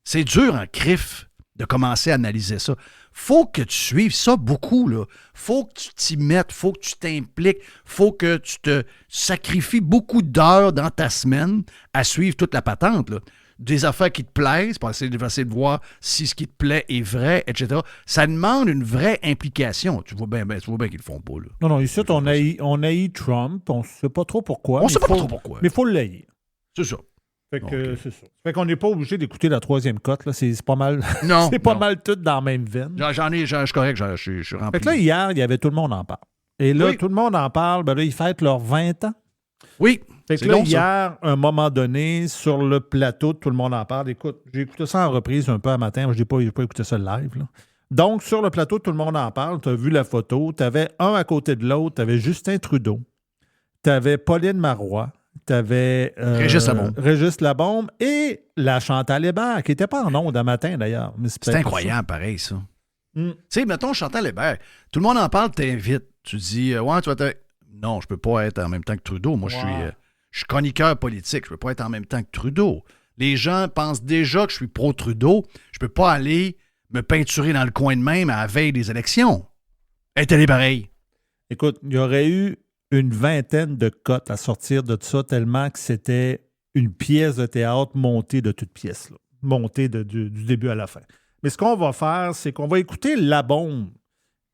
c'est dur en crif de commencer à analyser ça. Faut que tu suives ça beaucoup, là. Faut que tu t'y mettes, faut que tu t'impliques, faut que tu te sacrifies beaucoup d'heures dans ta semaine à suivre toute la patente, là. Des affaires qui te plaisent, pour essayer de voir si ce qui te plaît est vrai, etc. Ça demande une vraie implication. Tu vois bien qu'ils le font pas, là. Non, ici, on haït Trump. On ne sait pas trop pourquoi. On ne sait pas trop pourquoi. Mais il faut le haïr. C'est ça. C'est ça. Fait qu'on n'est pas obligé d'écouter la troisième cote. Là. C'est pas mal. Non. C'est pas mal tout dans la même veine. Je suis correct, je suis rempli. Fait que là, hier, il y avait Tout le monde en parle. Et là, Tout le monde en parle. Ben là, ils fêtent leurs 20 ans. Oui. Fait que là, hier, à un moment donné, sur le plateau de Tout le monde en parle, écoute, j'ai écouté ça en reprise un peu à matin. Moi, je n'ai pas écouté ça live. Là. Donc, sur le plateau de Tout le monde en parle, tu as vu la photo. Tu avais un à côté de l'autre. Tu avais Justin Trudeau. Tu avais Pauline Marois. Tu avais Régis Labombe et la Chantal Hébert, qui n'était pas en ondes un matin, d'ailleurs. C'est incroyable, pareil, ça. Tu sais, mettons Chantal Hébert. Tout le monde en parle, t'invites. Tu dis, ouais, tu vas être... Non, je peux pas être en même temps que Trudeau. Moi, je suis chroniqueur politique. Je peux pas être en même temps que Trudeau. Les gens pensent déjà que je suis pro-Trudeau. Je peux pas aller me peinturer dans le coin de même à la veille des élections. Elle est allée pareil. Écoute, il y aurait eu une vingtaine de cotes à sortir de ça tellement que c'était une pièce de théâtre montée de toutes pièces. Là. Montée du début à la fin. Mais ce qu'on va faire, c'est qu'on va écouter Labombe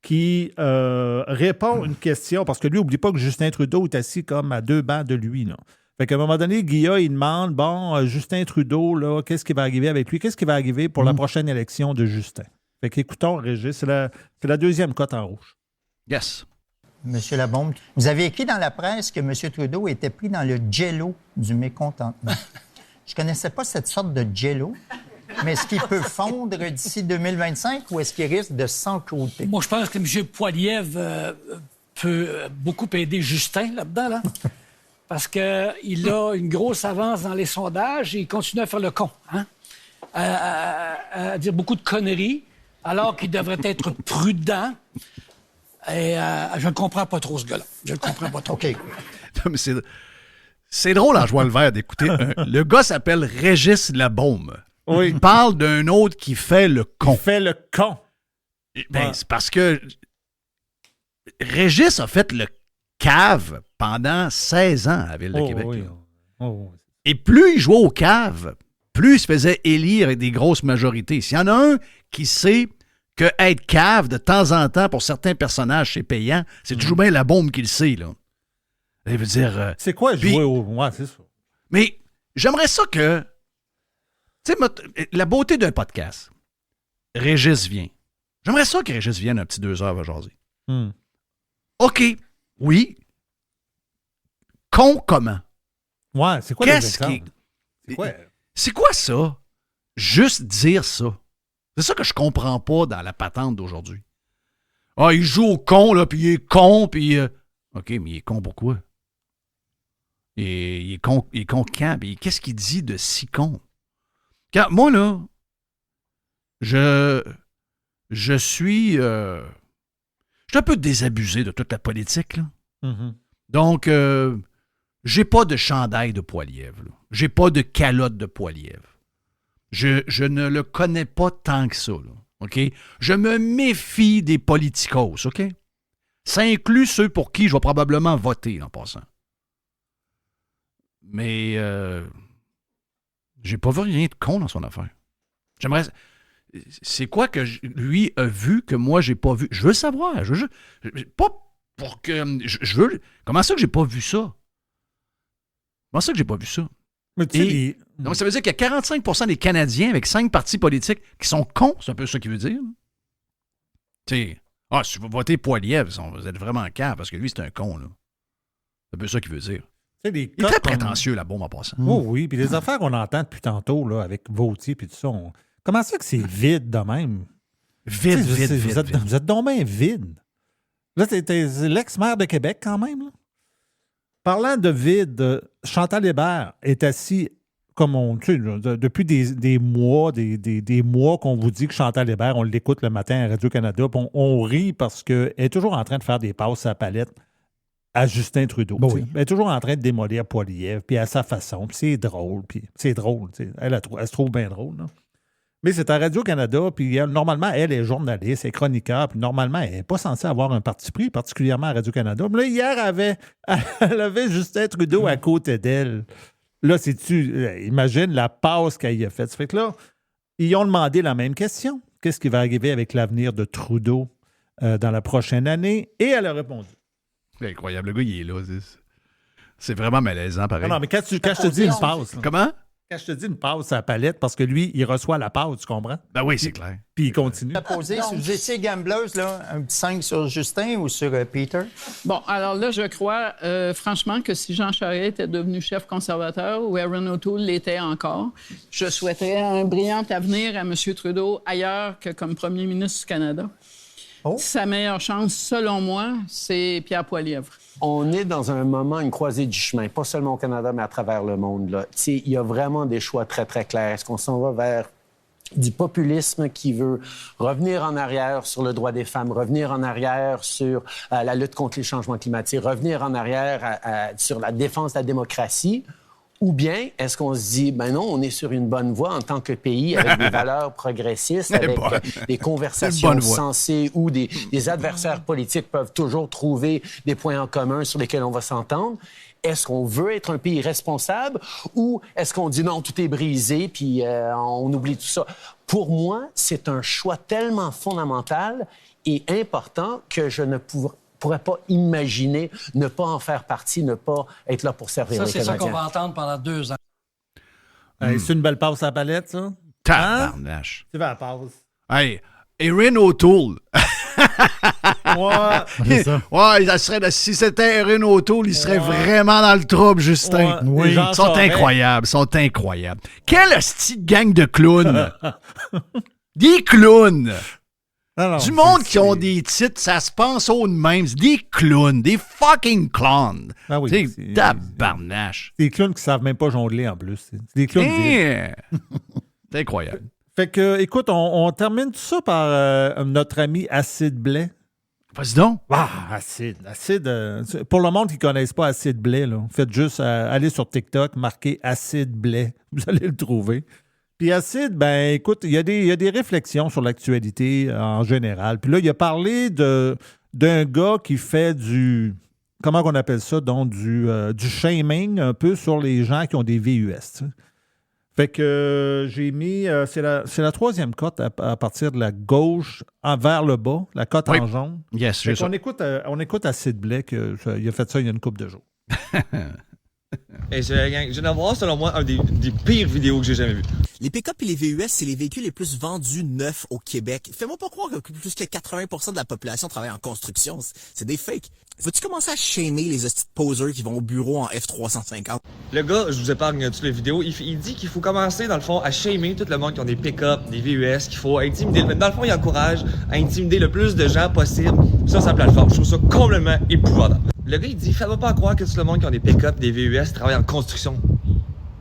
qui répond une question, parce que lui, n'oublie pas que Justin Trudeau est assis comme à 2 bancs de lui. Là. Fait qu'à un moment donné, Guilla, il demande, Justin Trudeau, là, qu'est-ce qui va arriver avec lui? Qu'est-ce qui va arriver pour la prochaine élection de Justin? Fait qu'écoutons, Régis, c'est la deuxième cote en rouge. Yes. Monsieur Labombe, vous avez écrit dans la presse que M. Trudeau était pris dans le jello du mécontentement. Je ne connaissais pas cette sorte de jello, mais est-ce qu'il peut fondre d'ici 2025 ou est-ce qu'il risque de s'encrouter? Moi, je pense que M. Poilievre peut beaucoup aider Justin là-dedans, là, parce qu'il a une grosse avance dans les sondages et il continue à faire le con, hein? À dire beaucoup de conneries, alors qu'il devrait être prudent. Et je ne comprends pas trop ce gars-là. Je ne comprends pas trop. OK. Non, mais c'est drôle en jouant le vert d'écouter. Le gars s'appelle Régis Labombe. Oui. Il parle d'un autre qui fait le con. Ben, c'est parce que Régis a fait le cave pendant 16 ans à la Ville de Québec. Oui. Et plus il jouait au cave, plus il se faisait élire avec des grosses majorités. S'il y en a un qui sait que être cave de temps en temps pour certains personnages, c'est payant, c'est toujours bien Labombe qui le sait, là. Ça veut dire... c'est quoi jouer au... Ouais, c'est ça. Mais j'aimerais ça que... Tu sais, la beauté d'un podcast, Régis vient. J'aimerais ça que Régis vienne un petit 2 heures à jaser. OK, oui. Con comment? Ouais, c'est quoi C'est quoi ça? Juste dire ça. C'est ça que je comprends pas dans la patente d'aujourd'hui. Ah, il joue au con, là, puis il est con, puis... OK, mais il est con pourquoi? Il est con quand? Puis qu'est-ce qu'il dit de si con? Car moi, là, je suis un peu désabusé de toute la politique, là. Mm-hmm. Donc, j'ai pas de chandail de Poilievre, là. J'ai pas de calotte de Poilievre. Je ne le connais pas tant que ça, là. OK? Je me méfie des politicos, OK? Ça inclut ceux pour qui je vais probablement voter en passant. Mais j'ai pas vu rien de con dans son affaire. J'aimerais... C'est quoi que lui a vu que moi, j'ai pas vu? Je veux savoir. Pas pour que... Je veux... Comment ça que j'ai pas vu ça? Comment ça que j'ai pas vu ça? Mais tu sais, donc, ça veut dire qu'il y a 45% des Canadiens avec 5 partis politiques qui sont cons. C'est un peu ça qu'il veut dire. Tu sais, si vous votez Poilievre, vous êtes vraiment cave parce que lui, c'est un con. Là. C'est un peu ça qu'il veut dire. Il est très prétentieux, la bombe en passant. Oh oui, puis les affaires qu'on entend depuis tantôt là, avec Vautier et tout ça, comment ça que c'est vide de même? Vide. Vous êtes donc bien vide. Là, t'es l'ex-maire de Québec quand même. Là. Parlant de vide, Chantal Hébert est assis, comme depuis des mois, des mois qu'on vous dit que Chantal Hébert, on l'écoute le matin à Radio-Canada, puis on rit parce qu'elle est toujours en train de faire des passes à la palette à Justin Trudeau. Bon, oui. Elle est toujours en train de démolir Poilievre, puis à sa façon, puis c'est drôle. Elle se trouve bien drôle. Là. Mais c'est à Radio-Canada, puis normalement, elle est journaliste, elle est chroniqueur, puis normalement, elle n'est pas censée avoir un parti pris, particulièrement à Radio-Canada. Mais là, hier, elle avait Justin Trudeau à côté d'elle. Là, imagine la passe qu'elle y a faite. Ça fait que là, ils ont demandé la même question. Qu'est-ce qui va arriver avec l'avenir de Trudeau dans la prochaine année? Et elle a répondu. C'est incroyable. Le gars, il est là. C'est vraiment malaisant, pareil. Non, mais quand je te dis une passe... Comment? Quand je te dis une passe à la palette, parce que lui, il reçoit la passe, tu comprends? Ben oui, c'est clair. Puis il continue. Posé, si vous étiez gambleuse, là, un petit 5 sur Justin ou sur Peter? Bon, alors là, je crois franchement que si Jean Charest était devenu chef conservateur ou Erin O'Toole l'était encore, je souhaiterais un brillant avenir à M. Trudeau ailleurs que comme premier ministre du Canada. Oh. Sa meilleure chance, selon moi, c'est Pierre Poilievre. On est dans un moment, une croisée du chemin, pas seulement au Canada, mais à travers le monde. Là. Il y a vraiment des choix très, très clairs. Est-ce qu'on s'en va vers du populisme qui veut revenir en arrière sur le droit des femmes, revenir en arrière sur la lutte contre les changements climatiques, revenir en arrière sur la défense de la démocratie? Ou bien, est-ce qu'on se dit, ben non, on est sur une bonne voie en tant que pays avec des valeurs progressistes, avec des conversations sensées où des adversaires politiques peuvent toujours trouver des points en commun sur lesquels on va s'entendre? Est-ce qu'on veut être un pays responsable ou est-ce qu'on dit non, tout est brisé puis on oublie tout ça? Pour moi, c'est un choix tellement fondamental et important que je ne pourrais pas imaginer ne pas en faire partie, ne pas être là pour servir les Canadiens. Ça, c'est ça qu'on va entendre pendant 2 ans. C'est une belle passe à la palette, ça? Tabarnache. C'est la passe. Hey, Erin O'Toole. Si c'était Erin O'Toole, il serait vraiment dans le trouble, Justin. Oui. Ils sont incroyables. Quelle hostie de gang de clowns. Des clowns. Du monde qui ont des titres, ça se pense au de même. C'est des clowns, des fucking clowns. Ah oui, c'est tabarnache. Des clowns qui savent même pas jongler en plus. C'est des clowns vides. C'est incroyable. Fait que, écoute, on termine tout ça par notre ami Acide Blais. Vas-y donc. Acide. Pour le monde qui ne connaisse pas Acide Blais, là, faites juste aller sur TikTok, marquez Acide Blais. Vous allez le trouver. Puis Acide, ben écoute, il y a des réflexions sur l'actualité en général. Puis là, il a parlé d'un gars qui fait du... Comment on appelle ça? Donc, du shaming un peu sur les gens qui ont des VUS. T'sais. Fait que j'ai mis... c'est la 3e cote à partir de la gauche vers le bas, la cote en jaune. Yes, j'ai ça. On écoute Acide Blais, il a fait ça il y a une couple de jours. Et je viens d'avoir, selon moi, un des pires vidéos que j'ai jamais vues. Les pick-up et les VUS, c'est les véhicules les plus vendus neufs au Québec. Fais-moi pas croire que plus que 80% de la population travaille en construction. C'est des fakes. Veux-tu commencer à shamer les hosties de poseurs qui vont au bureau en F350? Le gars, je vous épargne toutes les vidéos, il dit qu'il faut commencer, dans le fond, à shamer tout le monde qui ont des pick-up, des VUS, qu'il faut intimider. Dans le fond, il encourage à intimider le plus de gens possible sur sa plateforme. Je trouve ça complètement épouvantable. Le gars, il dit, fais-moi pas croire que tout le monde qui ont des pick-up, des VUS, travaille en construction.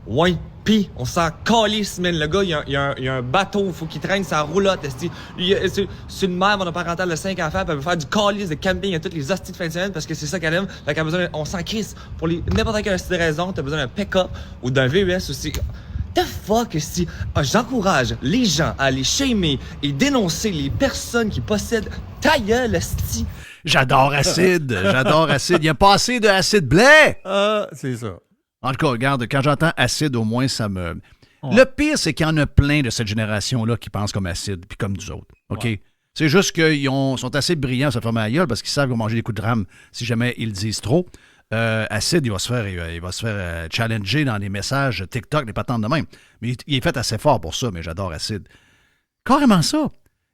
Ouais, pis, on s'en calisse, man. Le gars, il y a un bateau, il faut qu'il traîne sa roulotte. C'est une mère monoparentale de 5 enfants, puis elle veut faire du calice de camping à toutes les hosties de fin de semaine parce que c'est ça qu'elle aime. Fait qu'elle a besoin, on s'en crisse. Pour n'importe quelle raison, t'as besoin d'un pick-up ou d'un VUS aussi. the fuck, esti? J'encourage les gens à aller shamer et dénoncer les personnes qui possèdent ta gueule, esti. J'adore Acide. J'adore Acide. Il n'y a pas assez de Acide Blais. C'est ça. En tout cas, regarde, quand j'entends Acide, au moins, ça me... Ouais. Le pire, c'est qu'il y en a plein de cette génération-là qui pensent comme Acide, puis comme nous autres. OK? Ouais. C'est juste qu'ils sont assez brillants, ça fait ma gueule, parce qu'ils savent qu'ils vont manger des coups de rame si jamais ils le disent trop. Acide, il va se faire challenger dans les messages TikTok, les patentes de même. Mais il est fait assez fort pour ça, mais j'adore Acide. Carrément ça.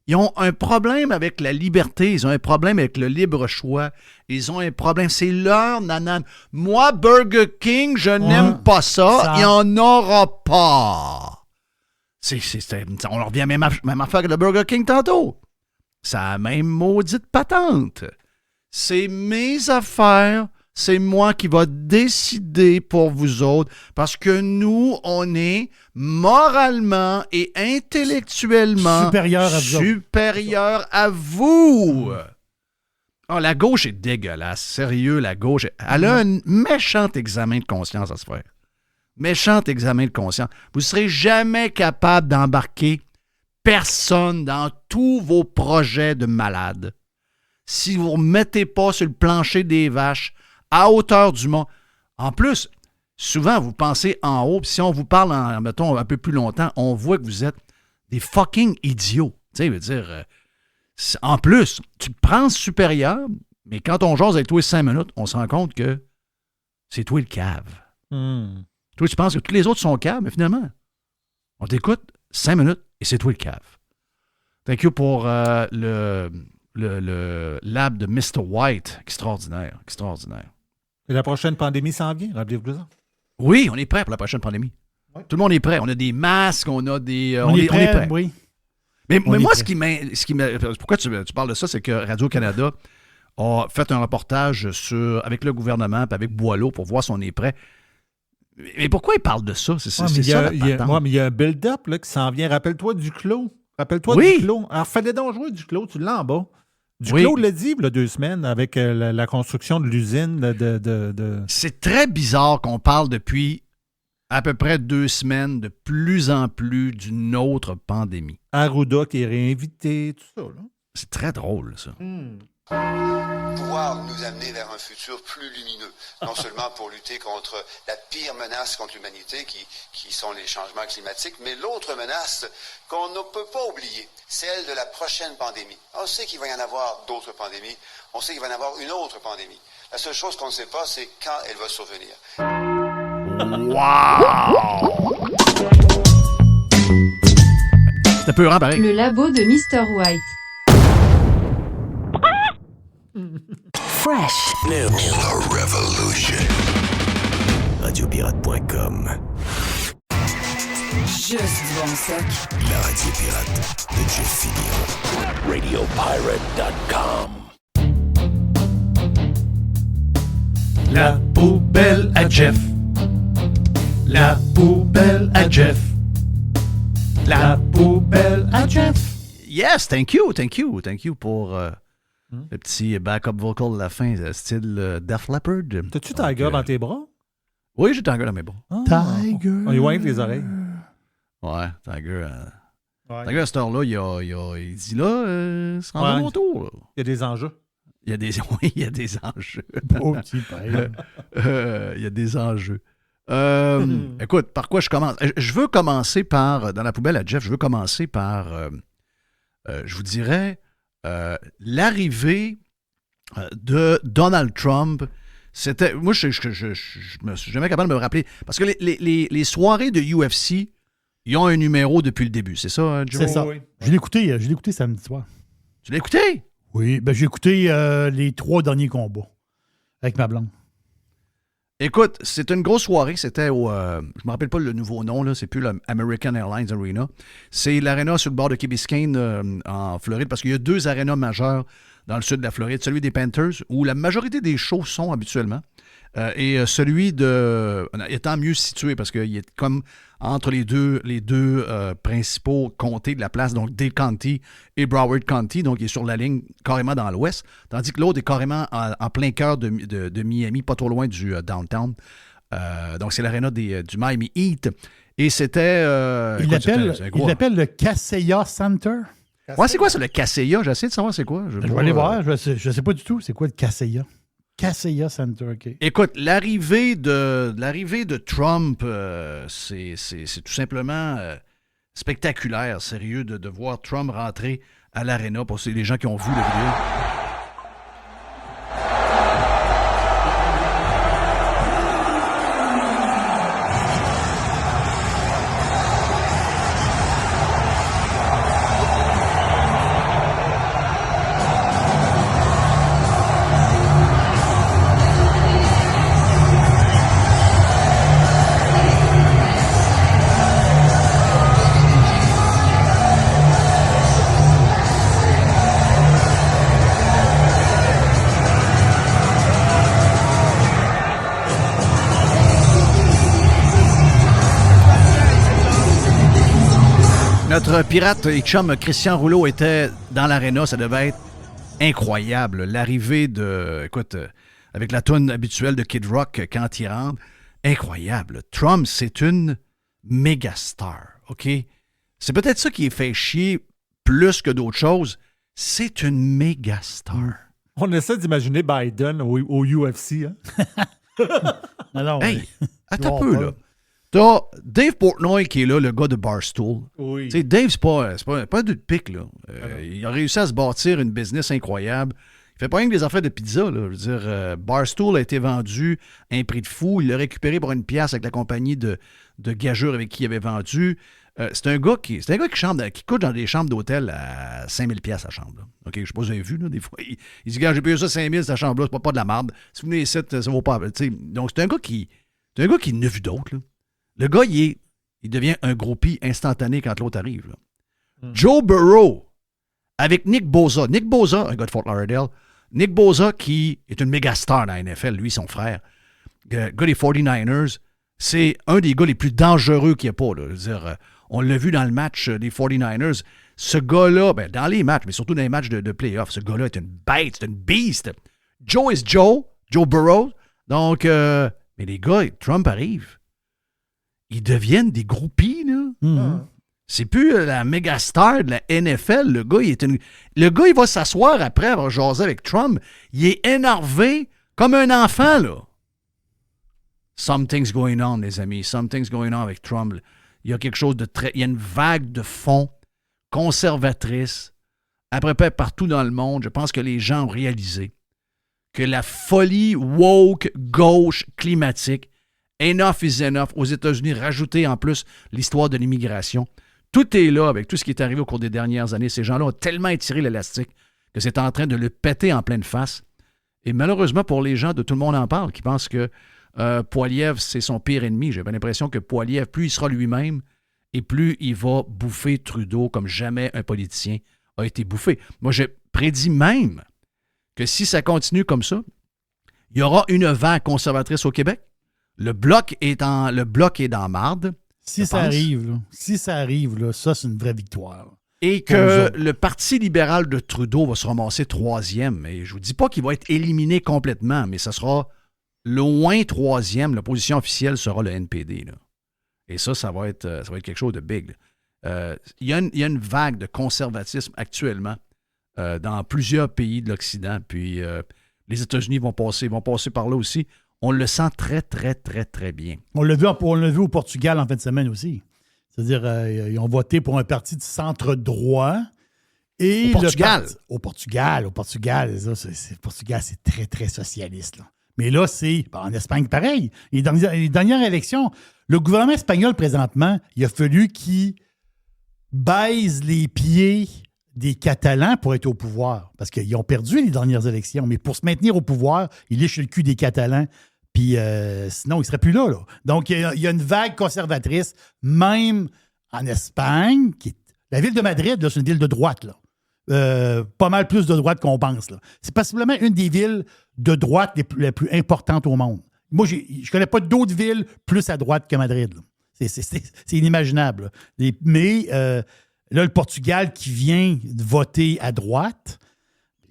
Ils ont un problème avec la liberté, ils ont un problème avec le libre choix, ils ont un problème, c'est leur nanane. Moi, Burger King, je n'aime pas ça, il n'y en aura pas. On revient à même affaire que le Burger King tantôt. C'est la même maudite patente. C'est mes affaires, c'est moi qui va décider pour vous autres, parce que nous, on est moralement et intellectuellement supérieur à vous. Oh, la gauche est dégueulasse. Sérieux, la gauche. Elle a un méchant examen de conscience à se faire. Méchant examen de conscience. Vous ne serez jamais capable d'embarquer personne dans tous vos projets de malade si vous ne remettez pas sur le plancher des vaches à hauteur du monde. En plus, souvent, vous pensez en haut, puis si on vous parle, mettons, un peu plus longtemps, on voit que vous êtes des fucking idiots. Tu sais, veut dire, en plus, tu te prends supérieur, mais quand on jase avec toi 5 minutes, on se rend compte que c'est toi le cave. Toi, tu penses que tous les autres sont caves, mais finalement, on t'écoute 5 minutes et c'est toi le cave. Thank you pour le lab de Mr. White. Extraordinaire, extraordinaire. Et la prochaine pandémie s'en vient, rappelez-vous ça? Oui, on est prêt pour la prochaine pandémie. Ouais. Tout le monde est prêt. On a des masques, on a des... on est prêt, oui. Mais moi, ce qui m'a... Pourquoi tu parles de ça, c'est que Radio-Canada a fait un reportage avec le gouvernement et avec Boileau pour voir si on est prêt. Mais pourquoi ils parlent de ça? C'est ça la patente. Mais il y a un build-up là, qui s'en vient. Rappelle-toi du Clos. Du Clos. Alors, fallait donc jouer du Clos. Tu l'as en bas. Clos l'a dit, il y a 2 semaines, avec la construction de l'usine de... C'est très bizarre qu'on parle depuis à peu près 2 semaines de plus en plus d'une autre pandémie. Arruda qui est réinvité, tout ça. Là. C'est très drôle, ça. Pouvoir nous amener vers un futur plus lumineux, non seulement pour lutter contre la pire menace contre l'humanité qui sont les changements climatiques, mais l'autre menace qu'on ne peut pas oublier, celle de la prochaine pandémie. On sait qu'il va y en avoir d'autres pandémies, on sait qu'il va y en avoir une autre pandémie. La seule chose qu'on ne sait pas, c'est quand elle va survenir. Wow! C'est un peu rare, pareil. Le labo de Mr. White. Fresh. New. The Revolution. Radiopirate.com. Juste du bon stock. La radio pirate de Jeff Fillion. Radiopirate.com. La poubelle à Jeff. La poubelle à Jeff. La poubelle à Jeff. Yes, thank you pour le petit backup vocal à la fin, style Def Leppard. T'as-tu Tiger dans tes bras? Oui, j'ai Tiger dans mes bras. Tiger. On y voit les oreilles. Ouais, Tiger. Tiger, à cette heure-là, il dit là, c'est rendu mon tour. Là. Il y a des enjeux. Oui, il y a des enjeux. Beau petit père. Il y a des enjeux. Écoute, par quoi je commence? Je veux commencer par, dans la poubelle à Jeff, je veux commencer par, je vous dirais, l'arrivée de Donald Trump. C'était, moi, je me suis jamais capable de me rappeler, parce que les soirées de UFC, ils ont un numéro depuis le début, c'est ça, Joe? C'est ça. Oui. Je l'ai écouté samedi soir. Tu l'as écouté? Oui, ben j'ai écouté les 3 derniers combats avec ma blonde. Écoute, c'est une grosse soirée. C'était au... je ne me rappelle pas le nouveau nom, là. C'est plus l'American Airlines Arena. C'est l'aréna sur le bord de Key Biscayne en Floride, parce qu'il y a 2 arénas majeurs dans le sud de la Floride. Celui des Panthers, où la majorité des shows sont habituellement, et celui de... étant mieux situé, parce qu'il est comme entre les deux principaux comtés de la place, donc Dade County et Broward County, donc il est sur la ligne carrément dans l'ouest, tandis que l'autre est carrément en plein cœur de Miami, pas trop loin du downtown. Donc c'est l'aréna du Miami Heat. Et c'était... il l'appelle le Kaseya Center. Ouais, c'est quoi ça, le Kaseya? J'essaie de savoir c'est quoi. Je vais aller voir. Je sais pas du tout. C'est quoi le Kaseya? Kaseya Center, OK. Écoute, l'arrivée de Trump, c'est tout simplement spectaculaire, sérieux, de voir Trump rentrer à l'Arena pour les gens qui ont vu la vidéo. Notre pirate et chum Christian Rouleau était dans l'aréna, ça devait être incroyable. L'arrivée écoute, avec la toune habituelle de Kid Rock quand il rentre, incroyable. Trump, c'est une méga star, OK? C'est peut-être ça qui est fait chier plus que d'autres choses. C'est une méga star. On essaie d'imaginer Biden au UFC, hein? Alors, hey, attends un peu, là. T'as Dave Portnoy qui est là, le gars de Barstool. Oui. T'sais, Dave, c'est pas un dude de pique, là. Il a réussi à se bâtir une business incroyable. Il fait pas rien que des affaires de pizza, là. Je veux dire, Barstool a été vendu à un prix de fou. Il l'a récupéré pour une pièce avec la compagnie de gageure avec qui il avait vendu. C'est un gars qui coûte dans des chambres d'hôtel à 5000$ la chambre. Là. OK, je sais pas si vous avez vu, là, des fois. Il dit, j'ai payé ça 5000$, cette chambre-là, c'est pas de la merde. Si vous venez ici, ça vaut pas. T'sais. Donc, c'est un gars qui n'a vu d'autres, là. Le gars, il devient un groupie instantané quand l'autre arrive. Là. Joe Burrow, avec Nick Bosa. Nick Bosa, un gars de Fort Lauderdale. Nick Bosa, qui est une méga star dans la NFL, lui, son frère. Le gars des 49ers, c'est un des gars les plus dangereux qu'il n'y a pas. Là. Je veux dire, on l'a vu dans le match des 49ers. Ce gars-là, dans les matchs, mais surtout dans les matchs de playoffs, ce gars-là est une bête, c'est une beast. Joe is Joe Burrow. Donc, mais les gars, Trump arrive. Ils deviennent des groupies, là. Mm-hmm. C'est plus la méga star de la NFL. Le gars, il va s'asseoir après avoir jasé avec Trump. Il est énervé comme un enfant, là. Something's going on, les amis. Something's going on avec Trump. Il y a quelque chose de très... Il y a une vague de fond conservatrice à peu près partout dans le monde. Je pense que les gens ont réalisé que la folie woke, gauche, climatique, enough is enough. Aux États-Unis, rajouter en plus l'histoire de l'immigration. Tout est là avec tout ce qui est arrivé au cours des dernières années. Ces gens-là ont tellement étiré l'élastique que c'est en train de le péter en pleine face. Et malheureusement, pour les gens de Tout le monde en parle, qui pensent que Poilievre, c'est son pire ennemi, j'ai bien l'impression que Poilievre, plus il sera lui-même et plus il va bouffer Trudeau comme jamais un politicien a été bouffé. Moi, je prédis même que si ça continue comme ça, il y aura une vague conservatrice au Québec. Le bloc est dans marde. Si ça arrive, là, ça, c'est une vraie victoire. Et que le Parti libéral de Trudeau va se ramasser troisième. Et je ne vous dis pas qu'il va être éliminé complètement, mais ça sera loin troisième. La position officielle sera le NPD. Là. Et ça va être quelque chose de big. Il y a une vague de conservatisme actuellement dans plusieurs pays de l'Occident. Puis les États-Unis vont passer par là aussi. On le sent très, très, très, très bien. On l'a vu au Portugal en fin de semaine aussi. C'est-à-dire, ils ont voté pour un parti de centre-droit. Et Au Portugal, c'est très, très socialiste. Là. Mais là, c'est en Espagne, pareil. Les dernières élections, le gouvernement espagnol, présentement, il a fallu qu'il baise les pieds des Catalans pour être au pouvoir. Parce qu'ils ont perdu les dernières élections. Mais pour se maintenir au pouvoir, il est chez le cul des Catalans. Puis sinon, il ne serait plus là. Donc, il y a une vague conservatrice, même en Espagne. La ville de Madrid, là, c'est une ville de droite. Là. Pas mal plus de droite qu'on pense. Là. C'est possiblement une des villes de droite les plus importantes au monde. Moi, je ne connais pas d'autres villes plus à droite que Madrid. Là. C'est inimaginable. Là. Mais là, le Portugal qui vient de voter à droite,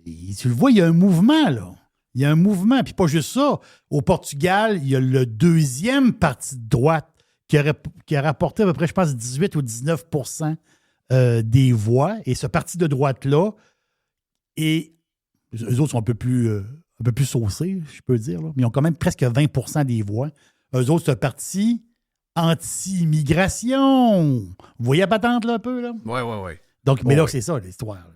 tu le vois, il y a un mouvement, là. Il y a un mouvement. Puis pas juste ça. Au Portugal, il y a le deuxième parti de droite qui a rapporté à peu près, je pense, 18 ou 19 des voix. Et ce parti de droite-là, et eux autres sont un peu plus saucés, je peux dire, là, mais ils ont quand même presque 20 des voix. Eux autres, c'est un parti anti-immigration. Vous voyez la patente, là, un peu, là? Oui. Donc, mais là, c'est ça, l'histoire.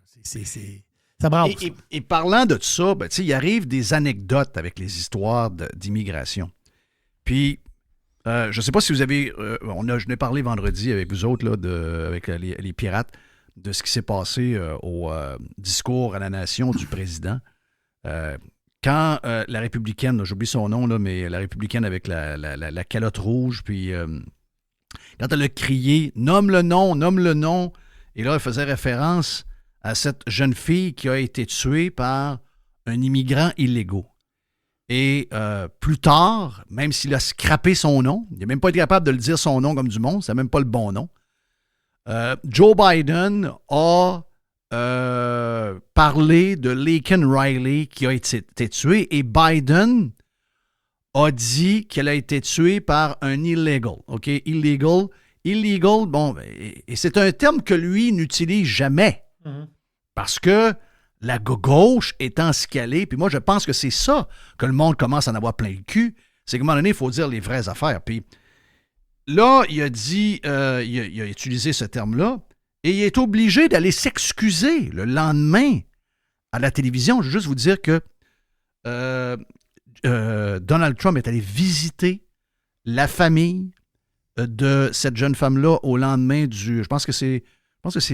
Ça brasse. Et parlant de tout ça, ben, il arrive des anecdotes avec les histoires d'immigration. Puis, je ne sais pas si vous avez... je n'ai parlé vendredi avec vous autres, là, avec les pirates, de ce qui s'est passé au discours à la nation du président. Quand la républicaine, j'oublie son nom, là, mais la républicaine avec la calotte rouge, puis quand elle a crié « Nomme le nom », et là, elle faisait référence à cette jeune fille qui a été tuée par un immigrant illégal. Et plus tard, même s'il a scrappé son nom, il n'a même pas été capable de le dire son nom comme du monde, c'est même pas le bon nom, Joe Biden a parlé de Laken Riley qui a été tué et Biden a dit qu'elle a été tuée par un illegal. OK? Illegal, bon, et c'est un terme que lui n'utilise jamais. Parce que la gauche étant scalée, puis moi, je pense que c'est ça que le monde commence à en avoir plein le cul, c'est qu'à un moment donné, il faut dire les vraies affaires. Puis là, il a dit, il a utilisé ce terme-là, et il est obligé d'aller s'excuser le lendemain à la télévision. Je veux juste vous dire que Donald Trump est allé visiter la famille de cette jeune femme-là au lendemain du... Je pense que c'est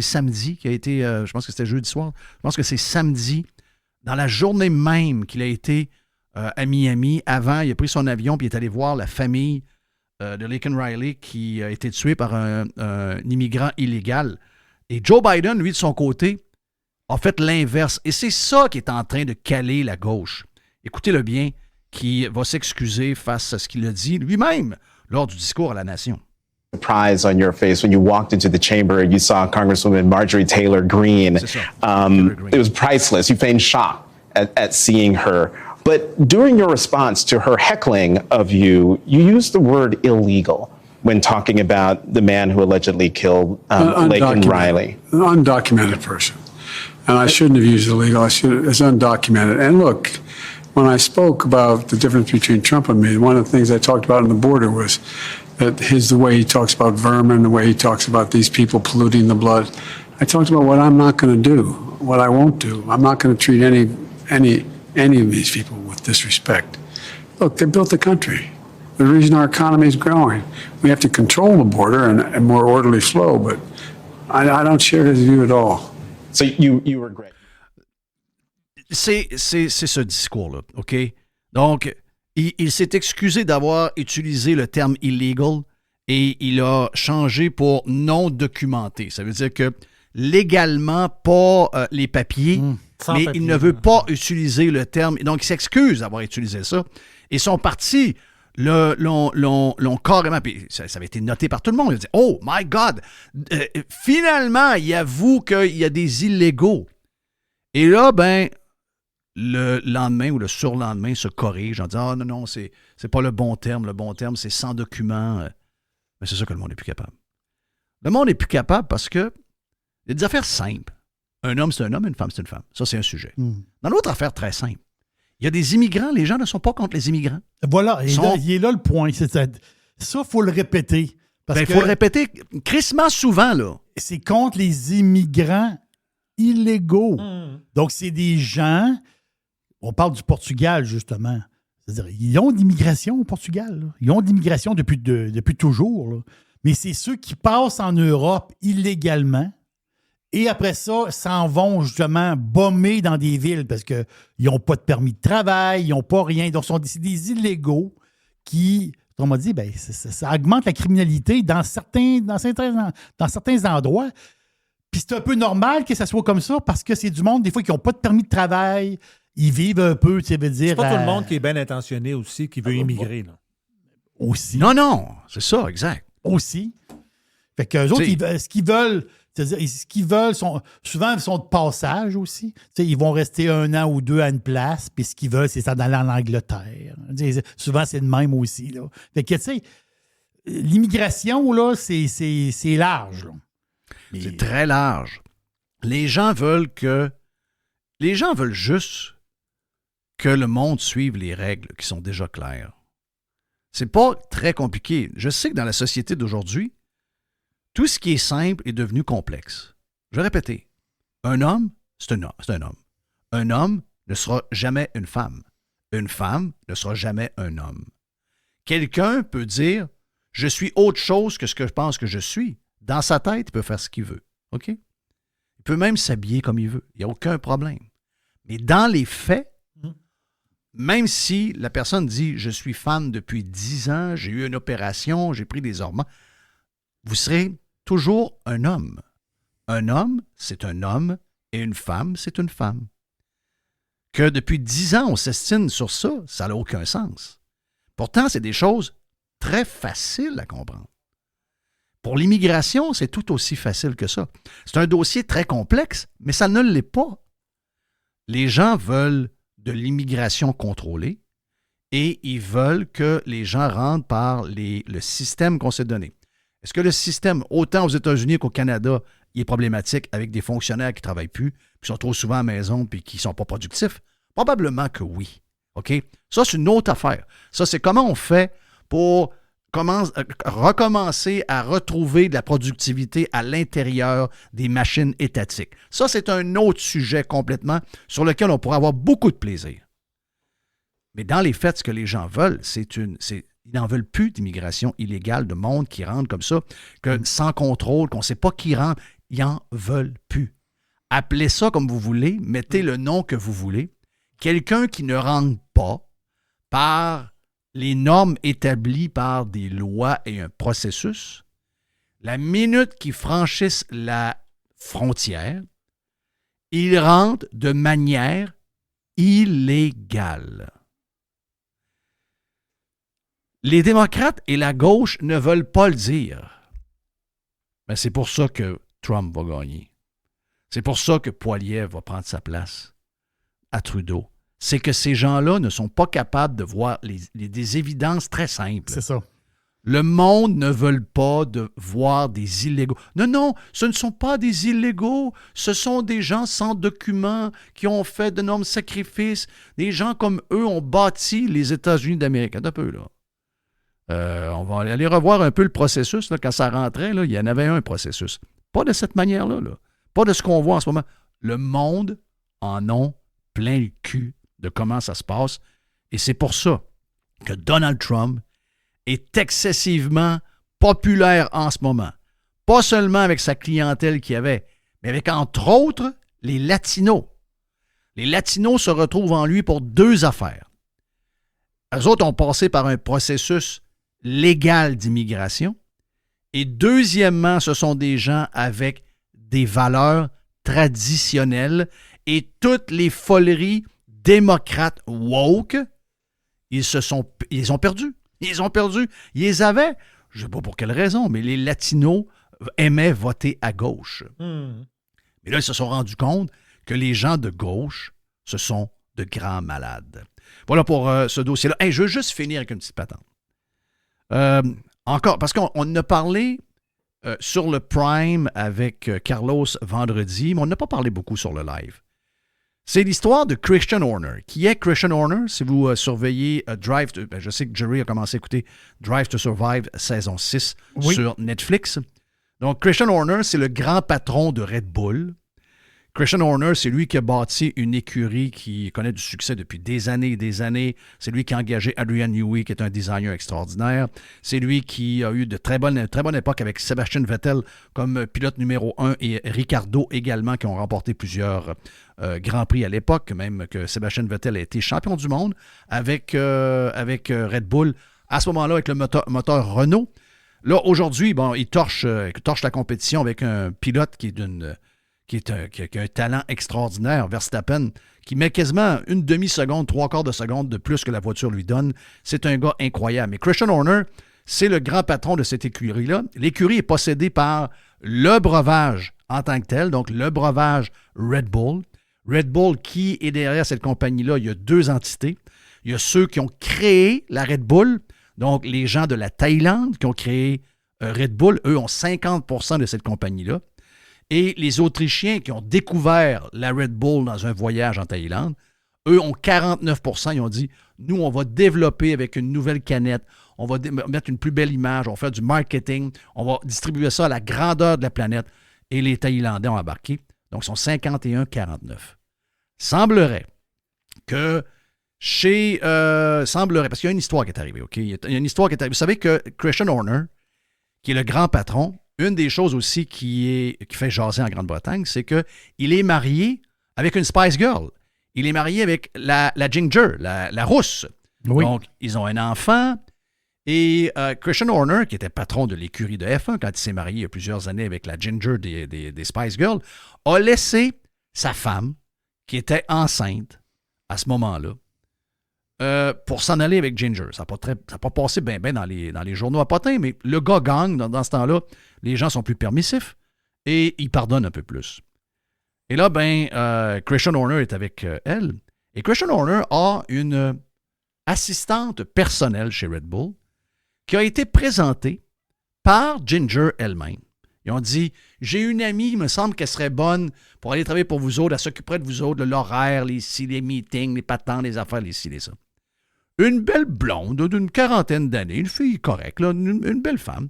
samedi qui a été... je pense que c'était jeudi soir. Je pense que c'est samedi, dans la journée même qu'il a été à Miami. Avant, il a pris son avion puis il est allé voir la famille de Laken Riley qui a été tué par un immigrant illégal. Et Joe Biden, lui, de son côté, a fait l'inverse. Et c'est ça qui est en train de caler la gauche. Écoutez-le bien, qui va s'excuser face à ce qu'il a dit lui-même lors du discours à la nation. Surprise on your face when you walked into the chamber and you saw Congresswoman Marjorie Taylor Greene. It was priceless. You feigned shock at seeing her. But during your response to her heckling of you, you used the word illegal when talking about the man who allegedly killed Laken Riley. An undocumented person. And I shouldn't have used illegal. It's undocumented. And look, when I spoke about the difference between Trump and me, one of the things I talked about on the border was that the way he talks about vermin, the way he talks about these people polluting the blood. I talked about what I'm not going to do, what I won't do. I'm not going to treat any of these people with disrespect. Look, they built the country. The reason our economy is growing. We have to control the border and more orderly flow, but I don't share his view at all. So you regret. C'est ce discours-là, OK? Donc, il s'est excusé d'avoir utilisé le terme « illegal » et il a changé pour « non documenté ». Ça veut dire que légalement, pas les papiers, mais il ne veut pas utiliser le terme. Donc, il s'excuse d'avoir utilisé ça. Et son parti l'ont carrément... Puis ça avait été noté par tout le monde. Il a dit « Oh, my God! Finalement, il avoue qu'il y a des illégaux. » Et là, ben... le lendemain ou le surlendemain se corrige en disant « Ah non, c'est pas le bon terme. Le bon terme, c'est sans document. » Mais c'est ça que le monde n'est plus capable. Le monde n'est plus capable parce que il y a des affaires simples. Un homme, c'est un homme, une femme, c'est une femme. Ça, c'est un sujet. Dans l'autre affaire très simple, il y a des immigrants. Les gens ne sont pas contre les immigrants. Voilà, il est là le point. Ça, il faut le répéter. Il faut le répéter crissement souvent, là. C'est contre les immigrants illégaux. Donc, c'est des gens... On parle du Portugal, justement. C'est-à-dire, ils ont de l'immigration au Portugal. Là. Ils ont de l'immigration depuis toujours. Là. Mais c'est ceux qui passent en Europe illégalement et après ça, s'en vont justement bomber dans des villes parce qu'ils n'ont pas de permis de travail, ils n'ont pas rien. Donc, c'est des illégaux qui, on m'a dit, ça augmente la criminalité dans certains endroits. Puis c'est un peu normal que ça soit comme ça parce que c'est du monde, des fois, qui n'ont pas de permis de travail. Ils vivent un peu, tu sais, veut dire... C'est pas tout le monde qui est bien intentionné aussi, qui veut immigrer, là. Aussi. Non, c'est ça, exact. Aussi. Fait qu'eux autres, ce qu'ils veulent, souvent, ils sont de passage aussi. Tu sais, ils vont rester 1 an ou 2 à une place, puis ce qu'ils veulent, c'est ça d'aller en Angleterre. Souvent, c'est le même aussi, là. Fait que, tu sais, l'immigration, là, c'est large. Là. C'est très large. Les gens veulent juste que le monde suive les règles qui sont déjà claires. C'est pas très compliqué. Je sais que dans la société d'aujourd'hui, tout ce qui est simple est devenu complexe. Je vais répéter. Un homme, c'est un homme. Un homme ne sera jamais une femme. Une femme ne sera jamais un homme. Quelqu'un peut dire « Je suis autre chose que ce que je pense que je suis ». Dans sa tête, il peut faire ce qu'il veut. OK? Il peut même s'habiller comme il veut. Il n'y a aucun problème. Mais dans les faits, même si la personne dit « Je suis femme depuis 10 ans, j'ai eu une opération, j'ai pris des hormones », vous serez toujours un homme. Un homme, c'est un homme, et une femme, c'est une femme. Que depuis 10 ans, on s'estime sur ça, ça n'a aucun sens. Pourtant, c'est des choses très faciles à comprendre. Pour l'immigration, c'est tout aussi facile que ça. C'est un dossier très complexe, mais ça ne l'est pas. Les gens veulent de l'immigration contrôlée et ils veulent que les gens rentrent par le système qu'on s'est donné. Est-ce que le système, autant aux États-Unis qu'au Canada, il est problématique avec des fonctionnaires qui ne travaillent plus, qui sont trop souvent à la maison et qui ne sont pas productifs? Probablement que oui. OK? Ça, c'est une autre affaire. Ça, c'est comment on fait pour recommencer à retrouver de la productivité à l'intérieur des machines étatiques. Ça, c'est un autre sujet complètement sur lequel on pourrait avoir beaucoup de plaisir. Mais dans les faits, ce que les gens veulent, ils n'en veulent plus d'immigration illégale, de monde qui rentre comme ça, sans contrôle, qu'on ne sait pas qui rentre. Ils n'en veulent plus. Appelez ça comme vous voulez, mettez le nom que vous voulez. Quelqu'un qui ne rentre pas par les normes établies par des lois et un processus, la minute qu'ils franchissent la frontière, ils rentrent de manière illégale. Les démocrates et la gauche ne veulent pas le dire. Mais c'est pour ça que Trump va gagner. C'est pour ça que Poilievre va prendre sa place à Trudeau. C'est que ces gens-là ne sont pas capables de voir des évidences très simples. C'est ça. Le monde ne veut pas voir des illégaux. Non, ce ne sont pas des illégaux. Ce sont des gens sans documents qui ont fait d'énormes sacrifices. Des gens comme eux ont bâti les États-Unis d'Amérique. Un peu, là. On va aller revoir un peu le processus. Là, quand ça rentrait, là, il y en avait un processus. Pas de cette manière-là. Là. Pas de ce qu'on voit en ce moment. Le monde en a plein le cul de comment ça se passe. Et c'est pour ça que Donald Trump est excessivement populaire en ce moment. Pas seulement avec sa clientèle qu'il avait, mais avec, entre autres, les Latinos. Les Latinos se retrouvent en lui pour deux affaires. Eux autres ont passé par un processus légal d'immigration. Et deuxièmement, ce sont des gens avec des valeurs traditionnelles et toutes les foleries démocrates woke, ils ont perdu. Ils ont perdu. Ils les avaient, je ne sais pas pour quelle raison, mais les Latinos aimaient voter à gauche. Mais là, ils se sont rendus compte que les gens de gauche, ce sont de grands malades. Voilà pour ce dossier-là. Hey, je veux juste finir avec une petite patente. Encore, parce qu'on a parlé sur le Prime avec Carlos vendredi, mais on n'a pas parlé beaucoup sur le live. C'est l'histoire de Christian Horner. Qui est Christian Horner? Si vous surveillez je sais que Jerry a commencé à écouter Drive to Survive saison 6 sur Netflix. Donc, Christian Horner, c'est le grand patron de Red Bull. Christian Horner, c'est lui qui a bâti une écurie qui connaît du succès depuis des années et des années. C'est lui qui a engagé Adrian Newey, qui est un designer extraordinaire. C'est lui qui a eu de très bonne époque avec Sebastian Vettel comme pilote numéro 1 et Ricciardo également, qui ont remporté plusieurs Grands Prix à l'époque, même que Sebastian Vettel a été champion du monde avec Red Bull, à ce moment-là avec le moteur Renault. Là, aujourd'hui, il torche la compétition avec un pilote qui a un talent extraordinaire, Verstappen, qui met quasiment une demi-seconde, 3/4 de seconde de plus que la voiture lui donne. C'est un gars incroyable. Mais Christian Horner, c'est le grand patron de cette écurie-là. L'écurie est possédée par le breuvage en tant que tel, donc le breuvage Red Bull. Red Bull, qui est derrière cette compagnie-là, il y a deux entités. Il y a ceux qui ont créé la Red Bull, Donc, les gens de la Thaïlande qui ont créé Red Bull, eux, ont 50% de cette compagnie-là. Et les Autrichiens qui ont découvert la Red Bull dans un voyage en Thaïlande, eux ont 49%. Ils ont dit, nous, on va développer avec une nouvelle canette, on va mettre une plus belle image, on va faire du marketing, on va distribuer ça à la grandeur de la planète. Et les Thaïlandais ont embarqué. Donc, ils sont 51-49. Semblerait que semblerait, parce qu'il y a une histoire qui est arrivée, OK? Il y a une histoire qui est arrivée. Vous savez que Christian Horner, qui est le grand patron, une des choses aussi qui fait jaser en Grande-Bretagne, c'est qu'il est marié avec une Spice Girl. Il est marié avec la Ginger, la rousse. Oui. Donc, ils ont un enfant. Et Christian Horner, qui était patron de l'écurie de F1 quand il s'est marié il y a plusieurs années avec la Ginger des Spice Girls, a laissé sa femme, qui était enceinte à ce moment-là, pour s'en aller avec Ginger. Ça n'a pas passé bien dans les journaux à potins, mais le gars gagne dans ce temps-là. Les gens sont plus permissifs et ils pardonnent un peu plus. Et là, Christian Horner est avec elle. Et Christian Horner a une assistante personnelle chez Red Bull qui a été présentée par Ginger elle-même. Ils ont dit, j'ai une amie, il me semble qu'elle serait bonne pour aller travailler pour vous autres, elle s'occuperait de vous autres, de l'horaire, les meetings, les patentes, les affaires, les ci, les ça. Une belle blonde d'une 40aine d'années, une fille correcte, là, une belle femme.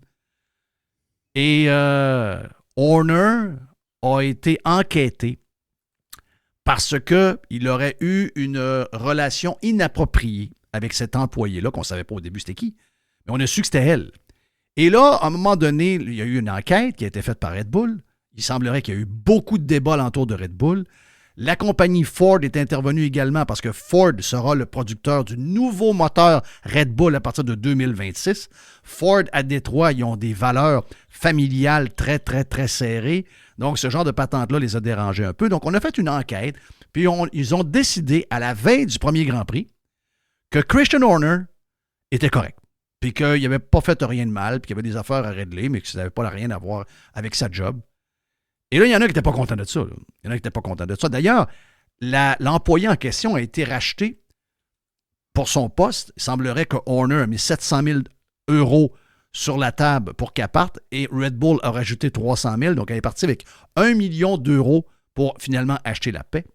Et Horner a été enquêté parce qu'il aurait eu une relation inappropriée avec cet employé-là, qu'on ne savait pas au début c'était qui, mais on a su que c'était elle. Et là, à un moment donné, il y a eu une enquête qui a été faite par Red Bull. Il semblerait qu'il y a eu beaucoup de débats alentour de Red Bull. La compagnie Ford est intervenue également parce que Ford sera le producteur du nouveau moteur Red Bull à partir de 2026. Ford, à Détroit, ils ont des valeurs familiales très, très, très serrées. Donc, ce genre de patente-là les a dérangés un peu. Donc, on a fait une enquête, puis ils ont décidé, à la veille du premier Grand Prix, que Christian Horner était correct. Puis qu'il n'avait pas fait rien de mal, puis qu'il y avait des affaires à régler, mais que ça n'avait pas rien à voir avec sa job. Et là, il y en a qui n'étaient pas contents de ça. Là. Il y en a qui n'étaient pas contents de ça. D'ailleurs, l'employé en question a été racheté pour son poste. Il semblerait que Horner a mis 700 000 € sur la table pour qu'elle parte, et Red Bull a rajouté 300 000. Donc, elle est partie avec 1 million d'euros pour finalement acheter la paix.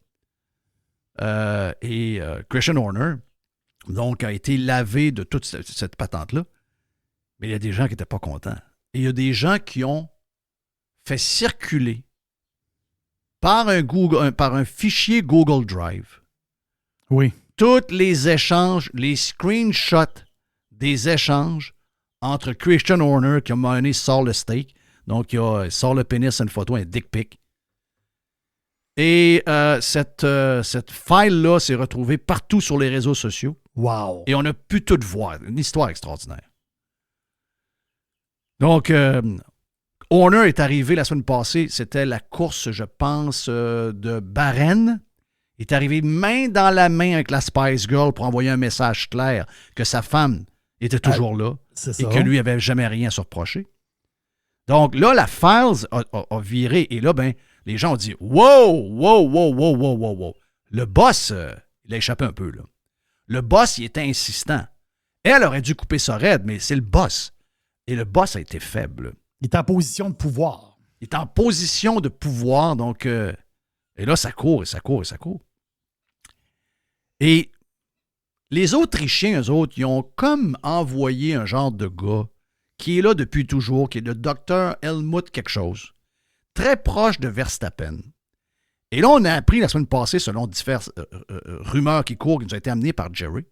Christian Horner, donc, a été lavé de toute cette patente-là. Mais il y a des gens qui n'étaient pas contents. Et il y a des gens qui ont fait circuler par un fichier Google Drive. Oui. Tous les échanges, les screenshots des échanges entre Christian Horner, qui a mené sort le steak, donc il sort le pénis, une photo, un dick pic. Et cette file-là s'est retrouvée partout sur les réseaux sociaux. Wow! Et on a pu tout voir. Une histoire extraordinaire. Donc, Horner est arrivé la semaine passée. C'était la course, je pense, de Bahreïn. Il est arrivé main dans la main avec la Spice Girl pour envoyer un message clair que sa femme était toujours là et que lui n'avait jamais rien à se reprocher. Donc là, la Files a viré. Et là, les gens ont dit « Wow! » Le boss, il a échappé un peu, là. Le boss, il était insistant. Elle aurait dû couper ça raide, mais c'est le boss. Et le boss a été faible. Il est en position de pouvoir. Il est en position de pouvoir, donc... et là, ça court, et ça court, et ça court. Et les Autrichiens, eux autres, ils ont comme envoyé un genre de gars qui est là depuis toujours, qui est le docteur Helmut quelque chose, très proche de Verstappen. Et là, on a appris la semaine passée, selon diverses rumeurs qui courent, qui nous ont été amenées par Jerry,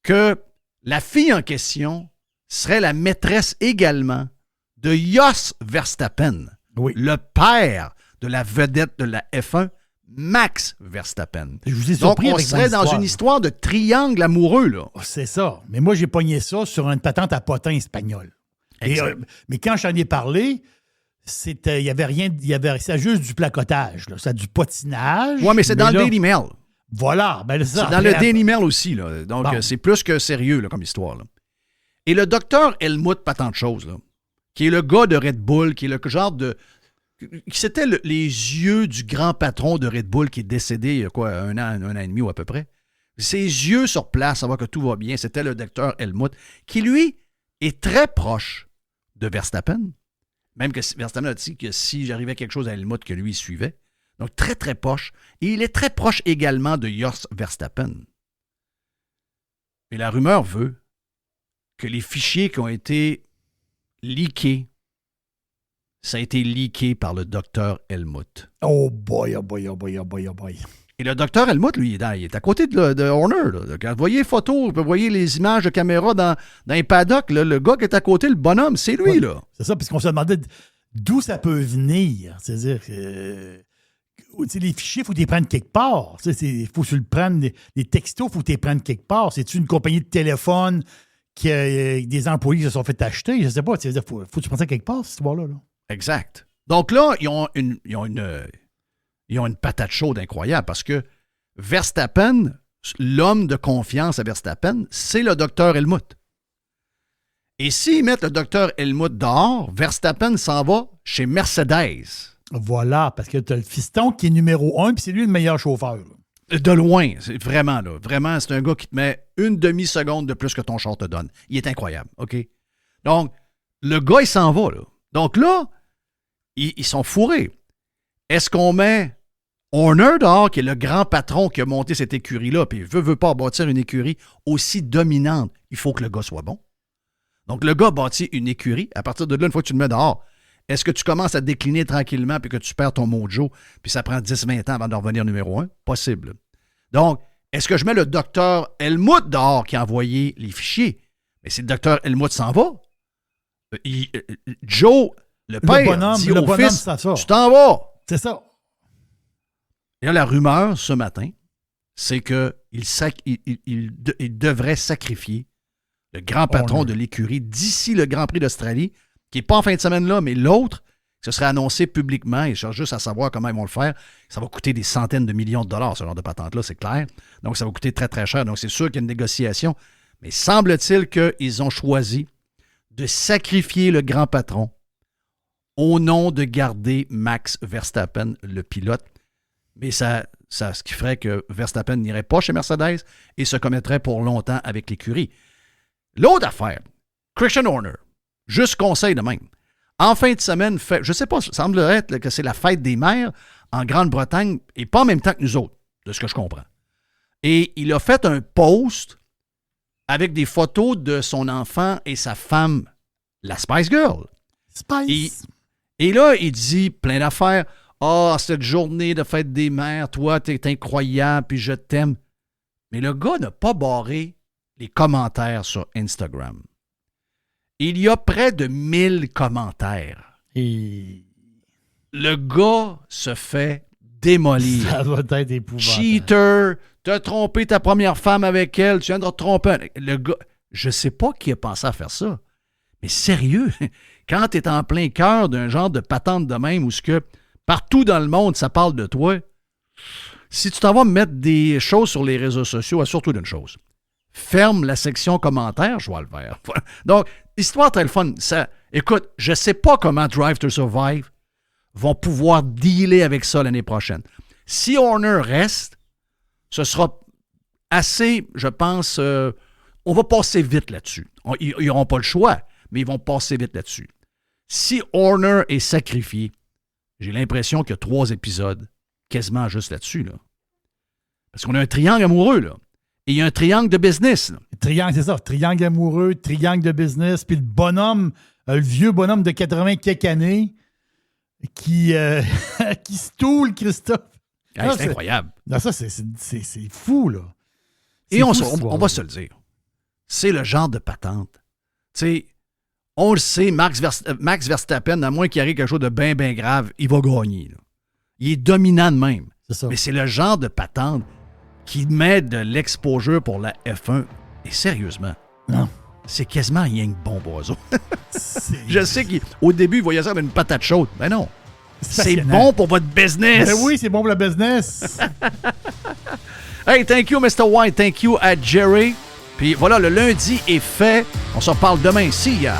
que la fille en question serait la maîtresse également de Jos Verstappen, le père de la vedette de la F1, Max Verstappen. Je vous ai surpris. Donc, on serait dans une histoire de triangle amoureux, là. C'est ça. Mais moi, j'ai pogné ça sur une patente à potins espagnol. Mais quand j'en ai parlé... il y avait rien, c'est juste du placotage, là. C'est du potinage. Oui, mais c'est dans le Daily Mail. Voilà. C'est dans le Daily Mail aussi, là. Donc, c'est plus que sérieux, là, comme histoire, là. Et le docteur Helmut, pas tant de choses, là, qui est le gars de Red Bull, qui est le genre de... C'était les yeux du grand patron de Red Bull qui est décédé il y a quoi, un an et demi ou à peu près. Ses yeux sur place, savoir que tout va bien, c'était le docteur Helmut, qui, lui, est très proche de Verstappen. Même que Verstappen a dit que si j'arrivais quelque chose à Helmut, que lui, il suivait. Donc, très, très proche. Et il est très proche également de Jos Verstappen. Et la rumeur veut que les fichiers qui ont été leakés, ça a été leaké par le docteur Helmut. Oh boy, oh boy, oh boy, oh boy, oh boy. Et le docteur Helmut, lui, il est à côté de Horner. Là. Quand vous voyez les photos, vous voyez les images de caméra dans les paddocks, là, le gars qui est à côté, le bonhomme, c'est lui. Ouais, là. C'est ça, parce qu'on se demandait d'où ça peut venir. C'est-à-dire que les fichiers, il faut les prendre quelque part. Il faut que tu le prennes, les textos, il faut que tu les prennes quelque part. C'est-tu une compagnie de téléphone qui a des employés qui se sont fait acheter? Je ne sais pas. Il faut que tu prennes ça quelque part, cette histoire-là. Là. Exact. Donc là, ils ont une patate chaude incroyable parce que Verstappen, l'homme de confiance à Verstappen, c'est le docteur Helmut. Et s'ils mettent le docteur Helmut dehors, Verstappen s'en va chez Mercedes. Voilà, parce que tu as le fiston qui est numéro 1, puis c'est lui le meilleur chauffeur. Là. De loin, c'est vraiment, là. Vraiment, c'est un gars qui te met une demi-seconde de plus que ton char te donne. Il est incroyable, OK? Donc, le gars, il s'en va, là. Donc là, ils sont fourrés. Est-ce qu'on met Horner dehors, qui est le grand patron qui a monté cette écurie-là, puis il veut pas bâtir une écurie aussi dominante? Il faut que le gars soit bon. Donc, le gars bâtit une écurie. À partir de là, une fois que tu le mets dehors, est-ce que tu commences à décliner tranquillement puis que tu perds ton mojo puis ça prend 10-20 ans avant de revenir numéro 1? Possible. Donc, est-ce que je mets le docteur Helmut dehors qui a envoyé les fichiers? Mais si le docteur Helmut s'en va, Joe, le père, dit au fils, tu t'en vas. C'est ça. Et là, la rumeur, ce matin, c'est qu'il devrait sacrifier le grand patron de l'écurie d'ici le Grand Prix d'Australie, qui n'est pas en fin de semaine là, mais l'autre, ce serait annoncé publiquement, et je cherche juste à savoir comment ils vont le faire. Ça va coûter des centaines de millions de dollars, ce genre de patente-là, c'est clair. Donc, ça va coûter très, très cher. Donc, c'est sûr qu'il y a une négociation. Mais semble-t-il qu'ils ont choisi de sacrifier le grand patron au nom de garder Max Verstappen, le pilote. Mais ça ce qui ferait que Verstappen n'irait pas chez Mercedes et se commettrait pour longtemps avec l'écurie. L'autre affaire, Christian Horner, juste conseil de même. En fin de semaine, je ne sais pas, semblerait que c'est la fête des mères en Grande-Bretagne et pas en même temps que nous autres, de ce que je comprends. Et il a fait un post avec des photos de son enfant et sa femme, la Spice Girl. Spice. Et là, il dit plein d'affaires. Ah, cette journée de fête des mères, toi, t'es incroyable, puis je t'aime. Mais le gars n'a pas barré les commentaires sur Instagram. Il y a près de 1000 commentaires. Et le gars se fait démolir. Ça doit être épouvantable. Cheater, t'as trompé ta première femme avec elle, tu viens de te tromper. Le gars, je sais pas qui a pensé à faire ça. Mais sérieux, quand t'es en plein cœur d'un genre de patente de même où ce que partout dans le monde, ça parle de toi, si tu t'en vas mettre des choses sur les réseaux sociaux, surtout d'une chose. Ferme la section commentaires, je vois le faire. Donc, histoire très le fun. Ça, écoute, je ne sais pas comment Drive to Survive vont pouvoir dealer avec ça l'année prochaine. Si Horner reste, ce sera assez, je pense, on va passer vite là-dessus. Ils n'auront pas le choix, mais ils vont passer vite là-dessus. Si Horner est sacrifié, j'ai l'impression qu'il y a 3 épisodes quasiment juste là-dessus. Là. Parce qu'on a un triangle amoureux, là. Et il y a un triangle de business. Là. Triangle, c'est ça. Triangle amoureux, triangle de business. Puis le bonhomme, le vieux bonhomme de 80 quelques années qui stoule Christophe. Hey, c'est incroyable. Non, ça, c'est fou, là. Et on va se le dire. C'est le genre de patente. Tu sais, on le sait, Max Verstappen, à moins qu'il arrive quelque chose de bien, bien grave, il va gagner. Là. Il est dominant de même. C'est ça. Mais c'est le genre de patente qui met de l'exposure pour la F1. Et sérieusement, non. C'est quasiment rien que bon oiseau. Je sais qu'au début, il voyait ça comme une patate chaude. Mais non. C'est bon pour votre business. Ben oui, c'est bon pour le business. Hey, thank you, Mr. White. Thank you à Jerry. Puis voilà, le lundi est fait. On s'en parle demain. See ya.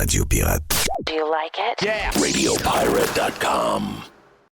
Radio Pirate. Do you like it? Yeah. RadioPirate.com.